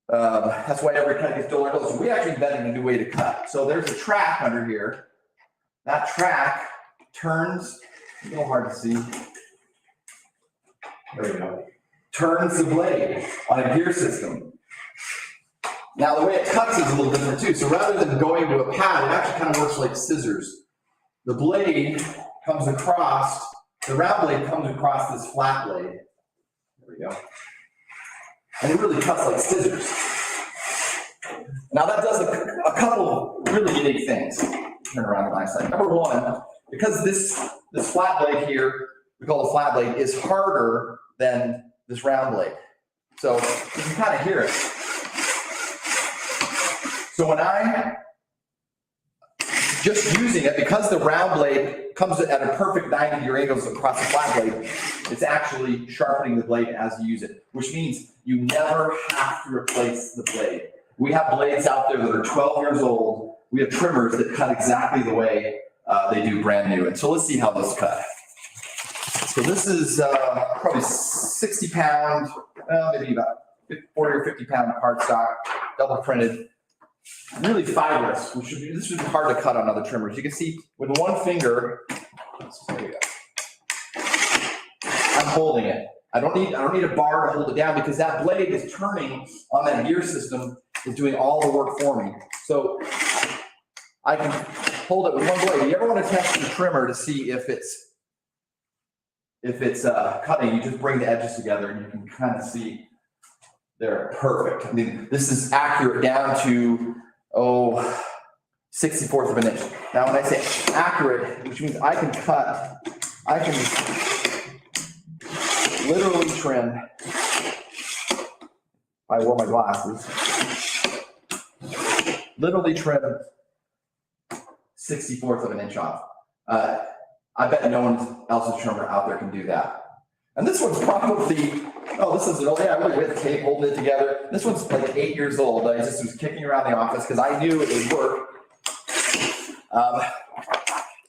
that's why every cut gets duller. So we actually invented a new way to cut. So there's a track under here. That track turns, a little hard to see. There we go. Turns the blade on a gear system. Now the way it cuts is a little different too. So rather than going to a pad, it actually kind of works like scissors. The blade comes across, the round blade comes across this flat blade. There we go. And it really cuts like scissors. Now that does a couple of really unique things. Turn around to my side. Number one, because this flat blade here, we call it a flat blade, is harder than this round blade. So you can kind of hear it. So when I just using it, because the round blade comes at a perfect 90-degree angles across the flat blade, it's actually sharpening the blade as you use it, which means you never have to replace the blade. We have blades out there that are 12 years old. We have trimmers that cut exactly the way they do brand new. And so let's see how this cut. So this is probably 60 pound, maybe about 40 or 50 pound cardstock, double printed. Really fibrous, this would be hard to cut on other trimmers. You can see with one finger, there we go. I'm holding it. I don't need a bar to hold it down because that blade is turning on that gear system, is doing all the work for me. So I can hold it with one blade. You ever want to test the trimmer to see if it's cutting? You just bring the edges together and you can kind of see they're perfect. I mean, this is accurate down to 64th of an inch. Now, when I say accurate, which means I can literally trim. I wore my glasses. Literally trim 64th of an inch off. I bet no one else's trimmer out there can do that. And this one's probably, this is, I really with tape holding it together. This one's like 8 years old. I just was kicking around the office because I knew it would work.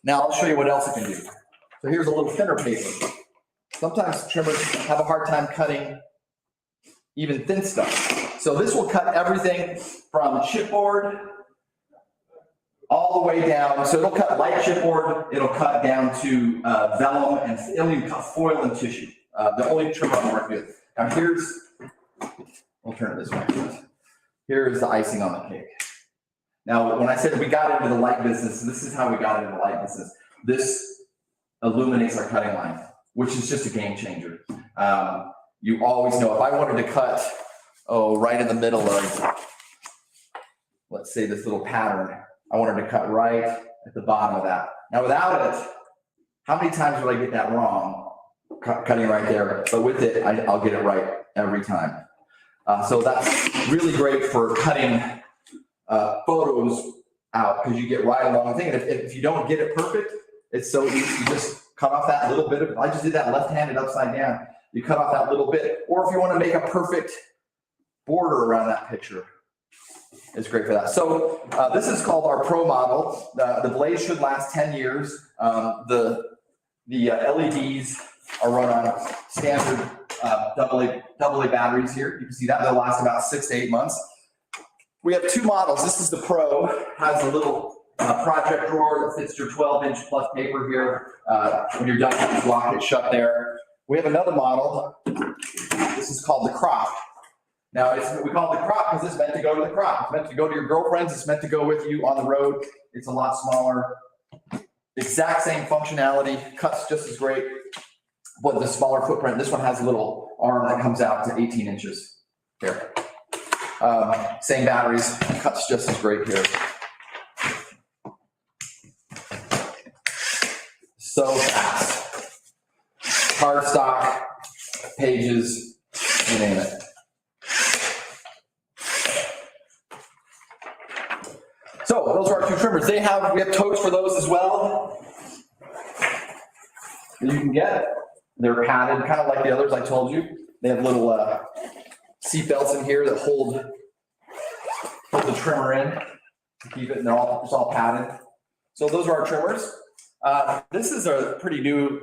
Now I'll show you what else it can do. So here's a little thinner paper. Sometimes trimmers have a hard time cutting even thin stuff. So this will cut everything from chipboard all the way down. So it'll cut light chipboard, it'll cut down to vellum, and it'll even cut foil and tissue. The only trimmer I'm working with. Now we'll turn it this way. Here's the icing on the cake. Now, when I said we got into the light business, this is how we got into the light business. This illuminates our cutting line, which is just a game changer. You always know, if I wanted to cut, right in the middle of, let's say this little pattern, I wanted to cut right at the bottom of that. Now without it, how many times would I get that wrong? Cutting right there, but with it, I'll get it right every time. So that's really great for cutting photos out, because you get right along the thing. And if you don't get it perfect, it's so easy. You just cut off that little bit of, I just did that left-handed upside down. You cut off that little bit. Or if you want to make a perfect border around that picture, it's great for that. So this is called our Pro model. The blade should last 10 years. The LEDs are run on standard AA batteries here. You can see that they'll last about 6 to 8 months. We have two models. This is the Pro. Has a little project drawer that fits your 12-inch plus paper here. When you're done, you just lock it shut there. We have another model. This is called the Crop. Now, we call it the Crop because it's meant to go to the crop. It's meant to go to your girlfriends. It's meant to go with you on the road. It's a lot smaller. Exact same functionality. Cuts just as great, but the smaller footprint. This one has a little arm that comes out to 18 inches. Here. Same batteries. Cuts just as great here. So fast. Cardstock, pages, you name it. So those are our two trimmers. We have totes for those as well. You can get. They're padded, kind of like the others I told you. They have little seat belts in here that hold the trimmer in to keep it, and it's all padded. So those are our trimmers. This is a pretty new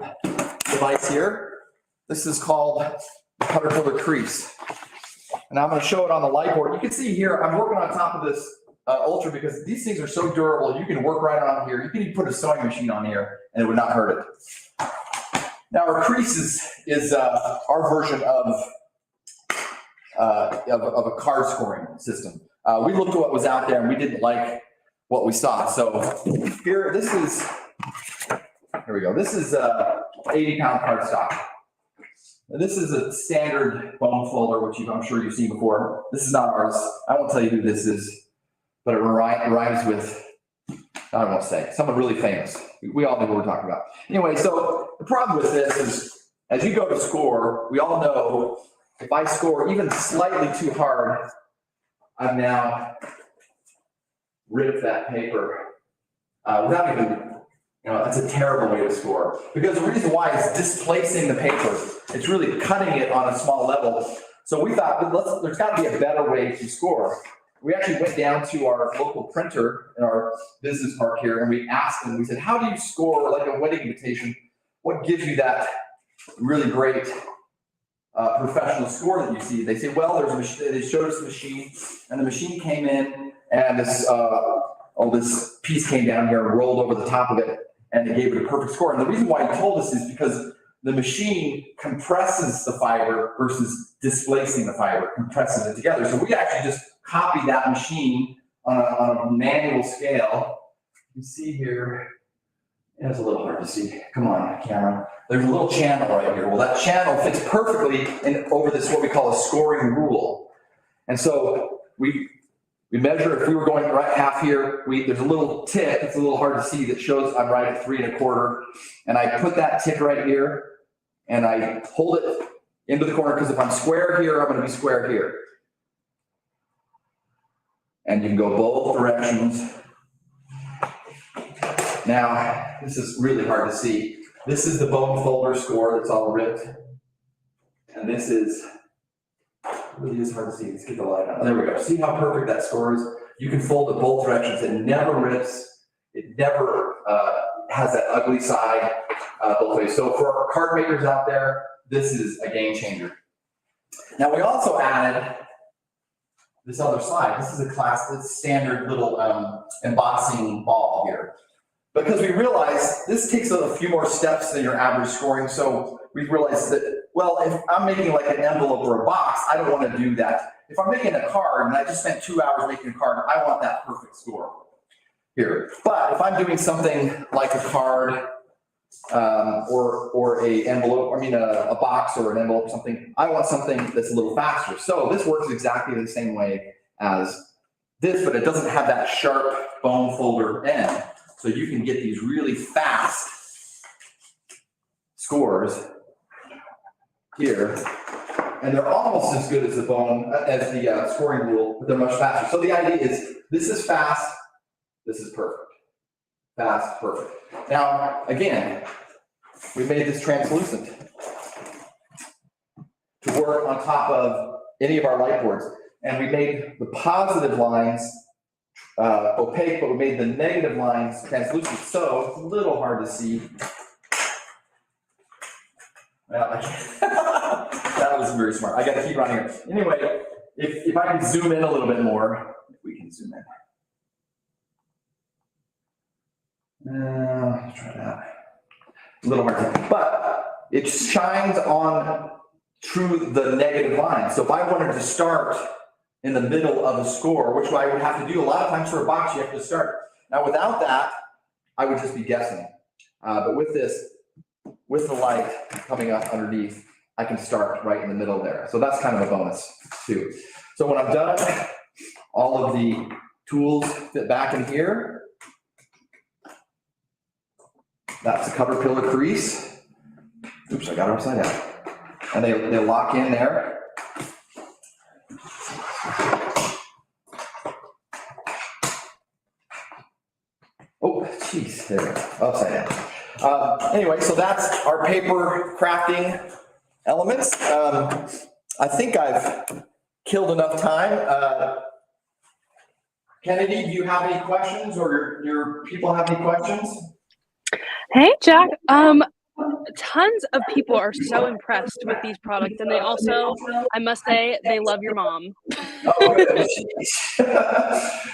device here. This is called the CutterPillar crease. And I'm going to show it on the light board. You can see here, I'm working on top of this Ultra because these things are so durable. You can work right on here. You can even put a sewing machine on here and it would not hurt it. Now our crease is our version of a card scoring system. We looked at what was out there and we didn't like what we saw. So here we go. This is 80-pound cardstock. This is a standard bone folder, which I'm sure you've seen before. This is not ours. I won't tell you who this is, but it rhymes with, I don't want to say, someone really famous. We all know what we're talking about. Anyway, so the problem with this is, as you go to score, we all know if I score even slightly too hard, I've now ripped that paper without even, that's a terrible way to score. Because the reason why is displacing the paper. It's really cutting it on a small level. So we thought, there's got to be a better way to score. We actually went down to our local printer in our business park here, and we asked them, we said, how do you score like a wedding invitation? What gives you that really great professional score that you see? They say, well, they showed us the machine, and the machine came in, and this piece came down here and rolled over the top of it, and it gave it a perfect score. And the reason why he told us is because the machine compresses the fiber versus displacing the fiber, compresses it together. So we actually just copied that machine on a manual scale. You see here, it's a little hard to see. Come on, camera. There's a little channel right here. Well, that channel fits perfectly over this, what we call a scoring rule. And so we measure, if we were going right half here, there's a little tick, it's a little hard to see, that shows I'm right at 3 1/4. And I put that tick right here, and I hold it into the corner, because if I'm square here, I'm going to be square here. And you can go both directions. Now, this is really hard to see. This is the bone folder score that's all ripped. And this is, really is hard to see. Let's get the light on. There we go. See how perfect that score is? You can fold it both directions. It never rips. It never has that ugly side both ways. So for our card makers out there, this is a game changer. Now we also added this other side. This is this standard little embossing ball here. Because we realized this takes a few more steps than your average scoring. So we realized that, well, if I'm making like an envelope or a box, I don't want to do that. If I'm making a card and I just spent 2 hours making a card, I want that perfect score here. But if I'm doing something like a card or a envelope, a box or an envelope or something, I want something that's a little faster. So this works exactly the same way as this, but it doesn't have that sharp bone folder end. So you can get these really fast scores here, and they're almost as good as the scoring rule, but they're much faster. So the idea is this is fast, this is perfect. Fast, perfect. Now, again, we made this translucent to work on top of any of our light boards, and we made the positive lines opaque, but we made the negative lines translucent, so it's a little hard to see. Well, that was very smart. I got to keep running here. Anyway, if I can zoom in a little bit more, if we can zoom in. Let's try that. A little hard, but it shines on through the negative line. So if I wanted to start in the middle of a score, which I would have to do a lot of times for a box, you have to start. Now without that, I would just be guessing. But with this, with the light coming up underneath, I can start right in the middle there. So that's kind of a bonus too. So when I'm done, all of the tools fit back in here. That's the CutterPillar crease. Oops, I got it upside down. And they lock in there. Oh, geez, there we go, upside down. Anyway, so that's our paper crafting elements. I think I've killed enough time. Kennedy, do you have any questions, or your people have any questions? Hey, Jack. Tons of people are so impressed with these products, and they also, I must say, they love your mom. Oh, good.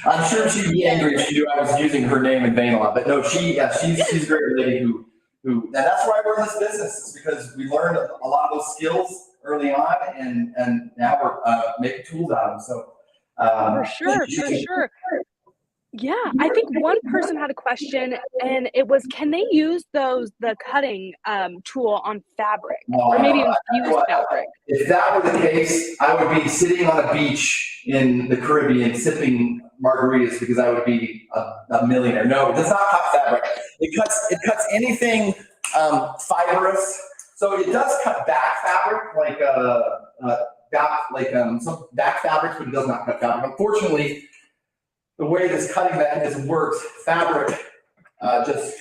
I'm sure she'd be angry if she knew I was using her name in vain a lot. But no, she's a great lady who, and that's why we're in this business, is because we learned a lot of those skills early on, and now we're making tools out of them. So for sure. Yeah, I think one person had a question, and it was, can they use the cutting tool on fabric, or maybe infused fabric? If that were the case, I would be sitting on a beach in the Caribbean sipping margaritas, because I would be a millionaire. No, it does not cut fabric. It cuts anything fibrous. So it does cut back fabric, some back fabrics, but it does not cut fabric. Unfortunately, the way this cutting mechanism works, fabric just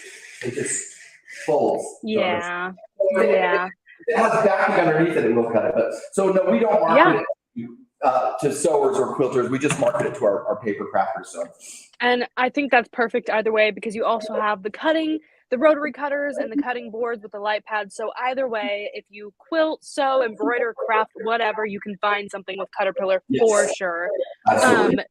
folds. Yeah. So it has backing underneath it will cut it. But so no, we don't market it to sewers or quilters. We just market it to our paper crafters. So. And I think that's perfect either way, because you also have the rotary cutters and the cutting boards with the light pads. So either way, if you quilt, sew, embroider, craft, whatever, you can find something with CutterPillar for sure.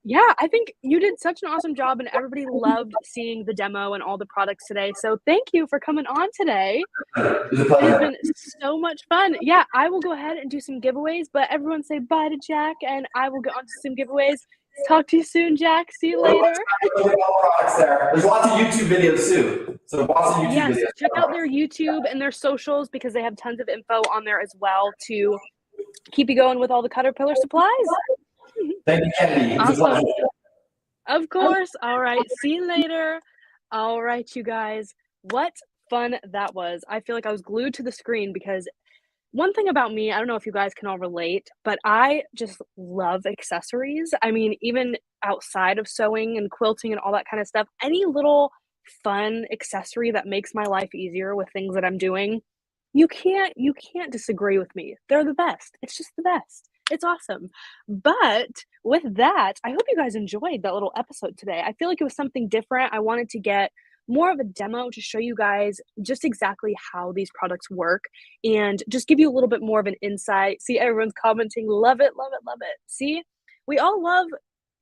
Yeah, I think you did such an awesome job, and everybody loved seeing the demo and all the products today. So thank you for coming on today. It's been so much fun. Yeah, I will go ahead and do some giveaways, but everyone say bye to Jack, and I will get on to some giveaways. Talk to you soon, Jack. See you later. There's lots of YouTube videos too. So lots of YouTube videos. Check out their YouTube and their socials, because they have tons of info on there as well to keep you going with all the CutterPillar supplies. Thank you, Kennedy. Awesome. Of course. All right. See you later. All right, you guys. What fun that was. I feel like I was glued to the screen, because one thing about me, I don't know if you guys can all relate, but I just love accessories. I mean, even outside of sewing and quilting and all that kind of stuff, any little fun accessory that makes my life easier with things that I'm doing, you can't disagree with me. They're the best. It's just the best. It's awesome. But with that, I hope you guys enjoyed that little episode today. I feel like it was something different. I wanted to get more of a demo to show you guys just exactly how these products work, and just give you a little bit more of an insight. See, everyone's commenting, love it, love it, love it. See, we all love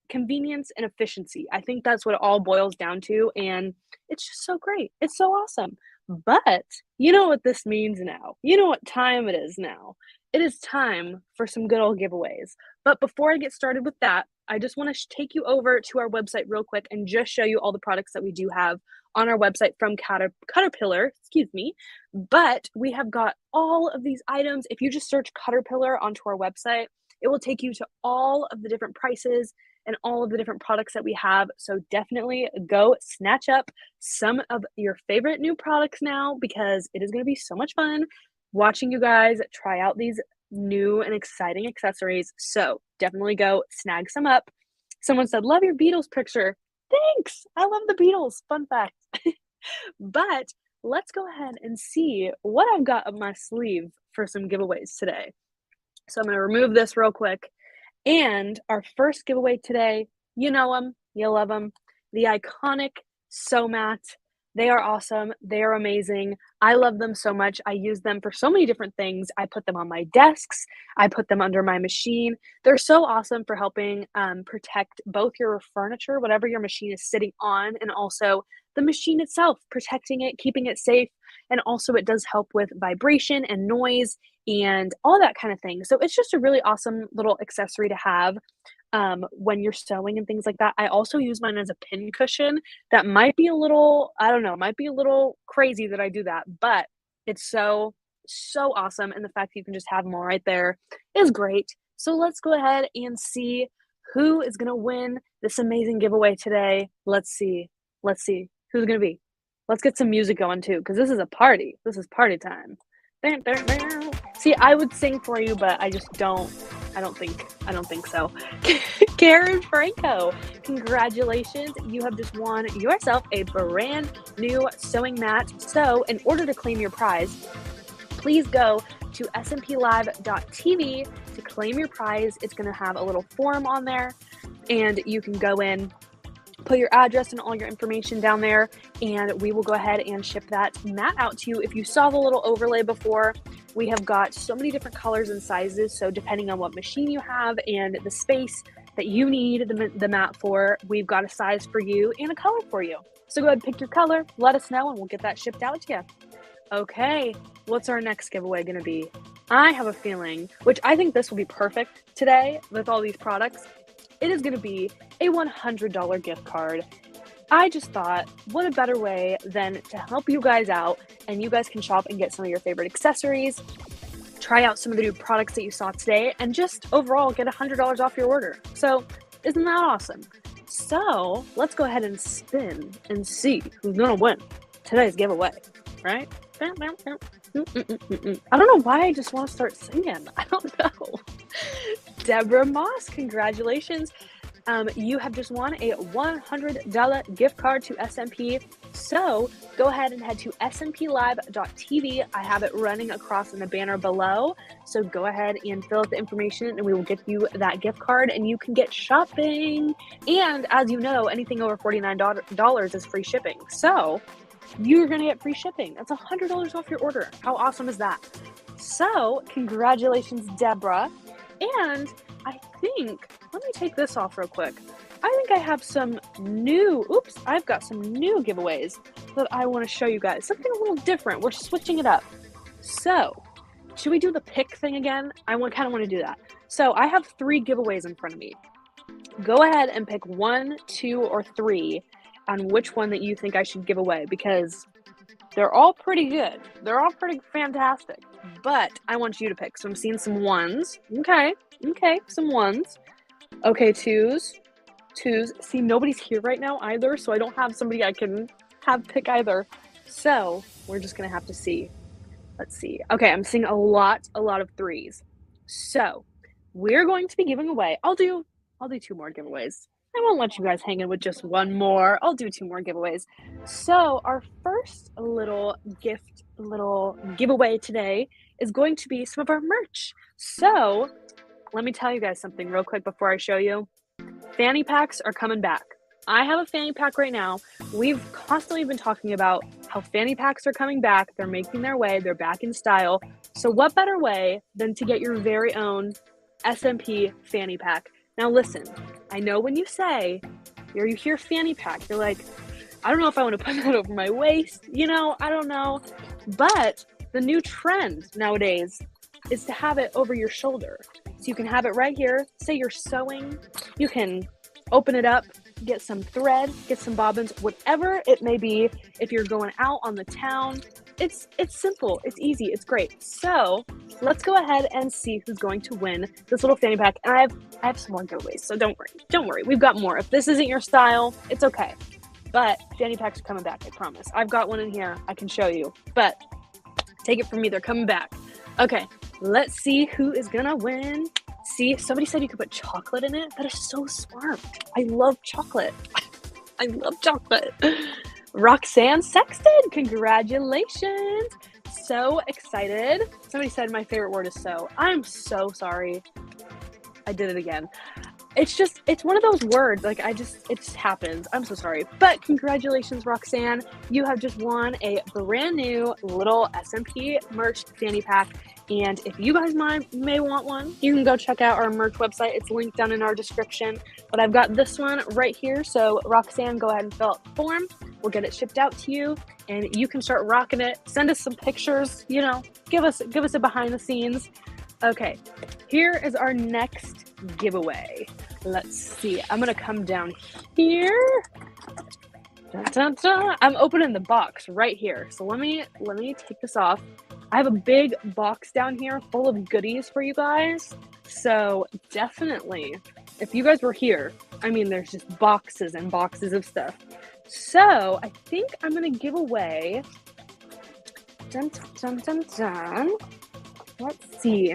convenience and efficiency. I think that's what it all boils down to, and it's just so great. It's so awesome. But you know what this means now. You know what time it is now. It is time for some good old giveaways. But before I get started with that, I just want to take you over to our website real quick and just show you all the products that we do have on our website from CutterPillar, excuse me. But we have got all of these items. If you just search CutterPillar onto our website, it will take you to all of the different prices and all of the different products that we have. So definitely go snatch up some of your favorite new products now, because it is going to be so much fun watching you guys try out these new and exciting accessories. So definitely go snag some up. Someone said, love your Beatles picture. Thanks. I love the Beatles. Fun fact. But let's go ahead and see what I've got up my sleeve for some giveaways today. So I'm going to remove this real quick. And our first giveaway today, you know them, you love them, the iconic SewMat. They are awesome. They are amazing. I love them so much. I use them for so many different things. I put them on my desks. I put them under my machine. They're so awesome for helping protect both your furniture, whatever your machine is sitting on, and also the machine itself, protecting it, keeping it safe. And also it does help with vibration and noise and all that kind of thing. So it's just a really awesome little accessory to have when you're sewing and things like that. I also use mine as a pin cushion. That might be a little, I don't know, might be a little crazy that I do that, but it's so awesome. And the fact that you can just have them all right there is great. So let's go ahead and see who is going to win this amazing giveaway today. Let's see who's going to be. Let's get some music going too, because this is a party. This is party time. See, I would sing for you, but I just don't. I don't think so. Karen Franco, congratulations. You have just won yourself a brand new sewing mat. So in order to claim your prize, please go to smplive.tv to claim your prize. It's going to have a little form on there, and you can go in, put your address and all your information down there, and we will go ahead and ship that mat out to you. If you saw the little overlay before, we have got so many different colors and sizes. So depending on what machine you have and the space that you need the mat for, we've got a size for you and a color for you. So go ahead and pick your color, let us know, and we'll get that shipped out to you. Okay, what's our next giveaway going to be? I have a feeling, which I think this will be perfect today with all these products. It is going to be a $100 gift card. I just thought, what a better way than to help you guys out, and you guys can shop and get some of your favorite accessories, try out some of the new products that you saw today, and just overall get $100 off your order. So isn't that awesome? So let's go ahead and spin and see who's going to win today's giveaway, right? I don't know why I just want to start singing. I don't know. Deborah Moss, congratulations. You have just won a $100 gift card to SMP. So go ahead and head to smplive.tv. I have it running across in the banner below. So go ahead and fill out the information and we will get you that gift card and you can get shopping. And as you know, anything over $49 is free shipping. So you're going to get free shipping. That's $100 off your order. How awesome is that? So congratulations, Deborah. And I think, let me take this off real quick. I think I have some I've got some new giveaways that I want to show you guys. Something a little different. We're switching it up. So, should we do the pick thing again? I kind of want to do that. So, I have 3 giveaways in front of me. Go ahead and pick 1, 2, or 3 on which one that you think I should give away, because they're all pretty good. They're all pretty fantastic. But I want you to pick. So I'm seeing some 1s. Okay, some 1s. Okay, 2s. See, nobody's here right now either, so I don't have somebody I can have pick either. So we're just gonna have to see. Let's see. Okay, I'm seeing a lot of 3s. So we're going to be giving away. I'll do 2 more giveaways. I won't let you guys hang in with just 1 more. I'll do 2 more giveaways. So our first little giveaway today is going to be some of our merch. So let me tell you guys something real quick before I show you. Fanny packs are coming back. I have a fanny pack right now. We've constantly been talking about how fanny packs are coming back. They're making their way. They're back in style. So what better way than to get your very own SMP fanny pack? Now listen, I know when you say, or you hear fanny pack, you're like, I don't know if I want to put that over my waist, I don't know. But the new trend nowadays is to have it over your shoulder. So you can have it right here. Say you're sewing, you can open it up, get some thread, get some bobbins, whatever it may be. If you're going out on the town, it's simple, it's easy, it's great. So let's go ahead and see who's going to win this little fanny pack. And I have some more giveaways, so don't worry, we've got more. If this isn't your style, it's okay. But fanny packs are coming back, I promise. I've got one in here, I can show you. But take it from me, they're coming back. Okay, let's see who is gonna win. See, somebody said you could put chocolate in it. That is so smart. I love chocolate. I love chocolate. Roxanne Sexton, congratulations. So excited. Somebody said my favorite word is so. I'm so sorry. I did it again. It's one of those words, like it just happens. I'm so sorry. But congratulations, Roxanne. You have just won a brand new little SMP merch fanny pack. And if you guys may want one, you can go check out our merch website. It's linked down in our description. But I've got this one right here. So Roxanne, go ahead and fill out the form. We'll get it shipped out to you and you can start rocking it. Send us some pictures, give us a behind the scenes. Okay, here is our next giveaway. Let's see. I'm gonna come down here. Dun, dun, dun. I'm opening the box right here. So let me take this off. I have a big box down here full of goodies for you guys. So definitely, if you guys were here, there's just boxes and boxes of stuff. So I think I'm gonna give away. Dun, dun, dun, dun. Let's see.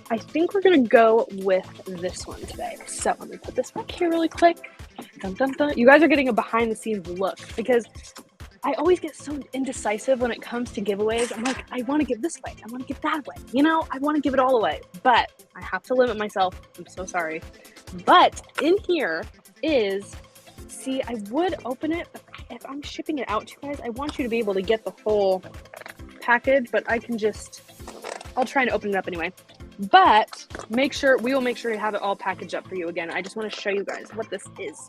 I think we're going to go with this one today. So let me put this back here really quick. Dun, dun, dun. You guys are getting a behind the scenes look because I always get so indecisive when it comes to giveaways. I'm like, I want to give this way. I want to give that way. I want to give it all away. But I have to limit myself. I'm so sorry. But in here is, see, I would open it. But if I'm shipping it out to you guys, I want you to be able to get the whole package. But I'll try and open it up anyway. But we will make sure to have it all packaged up for you again. I just want to show you guys what this is.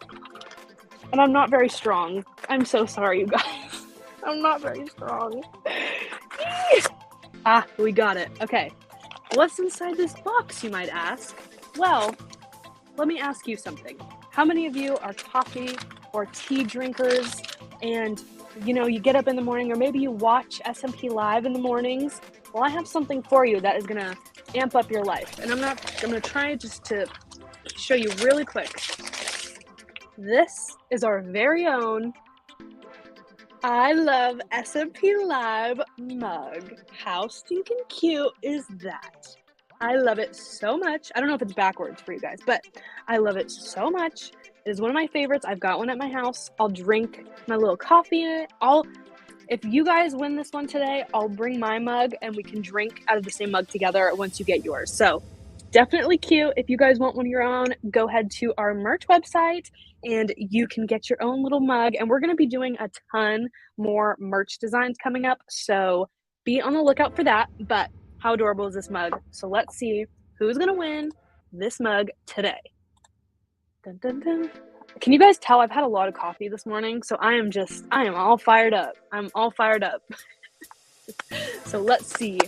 And I'm not very strong. I'm so sorry, you guys. I'm not very strong. We got it. Okay. What's inside this box, you might ask? Well, let me ask you something. How many of you are coffee or tea drinkers and you get up in the morning, or maybe you watch SMP Live in the mornings? Well, I have something for you that is going to amp up your life. And I'm going to try just to show you really quick. This is our very own I Love SMP Live mug. How stinking cute is that? I love it so much. I don't know if it's backwards for you guys, but I love it so much. It is one of my favorites. I've got one at my house. I'll drink my little coffee in it. If you guys win this one today, I'll bring my mug and we can drink out of the same mug together once you get yours. So definitely cute. If you guys want one of your own, go ahead to our merch website and you can get your own little mug. And we're going to be doing a ton more merch designs coming up. So be on the lookout for that. But how adorable is this mug? So let's see who's going to win this mug today. Dun, dun, dun. Can you guys tell I've had a lot of coffee this morning? So I am all fired up. I'm all fired up. So let's see.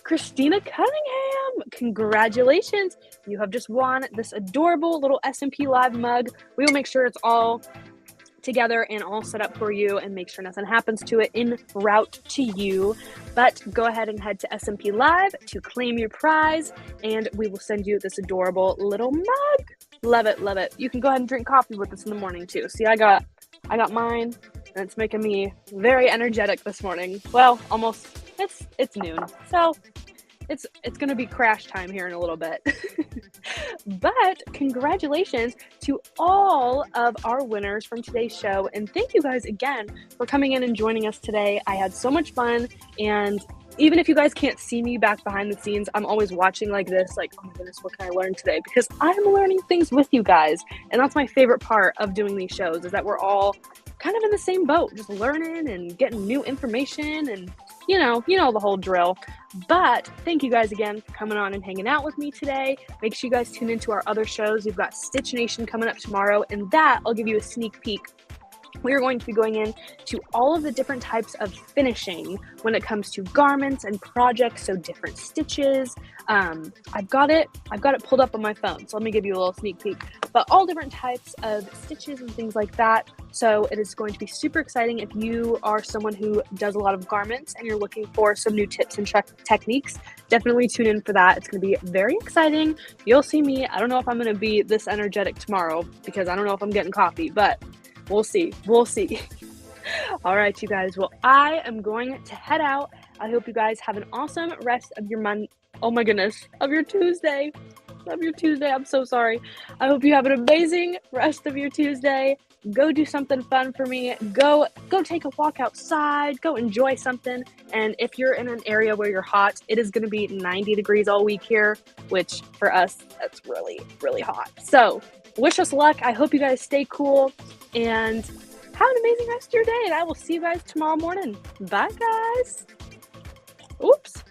Christina Cunningham, congratulations. You have just won this adorable little SMP Live mug. We will make sure it's all together and all set up for you and make sure nothing happens to it en route to you. But go ahead and head to SMP Live to claim your prize and we will send you this adorable little mug. Love it, love it. You can go ahead and drink coffee with us in the morning too. See, I got mine and it's making me very energetic this morning. Well, almost, it's noon. So it's going to be crash time here in a little bit. But congratulations to all of our winners from today's show. And thank you guys again for coming in and joining us today. I had so much fun. And even if you guys can't see me back behind the scenes, I'm always watching like this, like, oh my goodness, what can I learn today? Because I'm learning things with you guys. And that's my favorite part of doing these shows is that we're all kind of in the same boat, just learning and getting new information and you know the whole drill. But thank you guys again for coming on and hanging out with me today. Make sure you guys tune into our other shows. We've got Stitch Nation coming up tomorrow, and that I'll give you a sneak peek. We are going to be going into all of the different types of finishing when it comes to garments and projects, so different stitches. I've got it pulled up on my phone, so let me give you a little sneak peek. But all different types of stitches and things like that. So it is going to be super exciting if you are someone who does a lot of garments and you're looking for some new tips and techniques. Definitely tune in for that. It's going to be very exciting. You'll see me. I don't know if I'm going to be this energetic tomorrow because I don't know if I'm getting coffee, but we'll see. We'll see. All right, you guys. Well, I am going to head out. I hope you guys have an awesome rest of your oh my goodness, of your Tuesday. Of your Tuesday. I'm so sorry. I hope you have an amazing rest of your Tuesday. Go do something fun for me. Go take a walk outside. Go enjoy something. And if you're in an area where you're hot, it is going to be 90 degrees all week here, which for us, that's really, really hot. So wish us luck. I hope you guys stay cool and have an amazing rest of your day. And I will see you guys tomorrow morning. Bye, guys. Oops.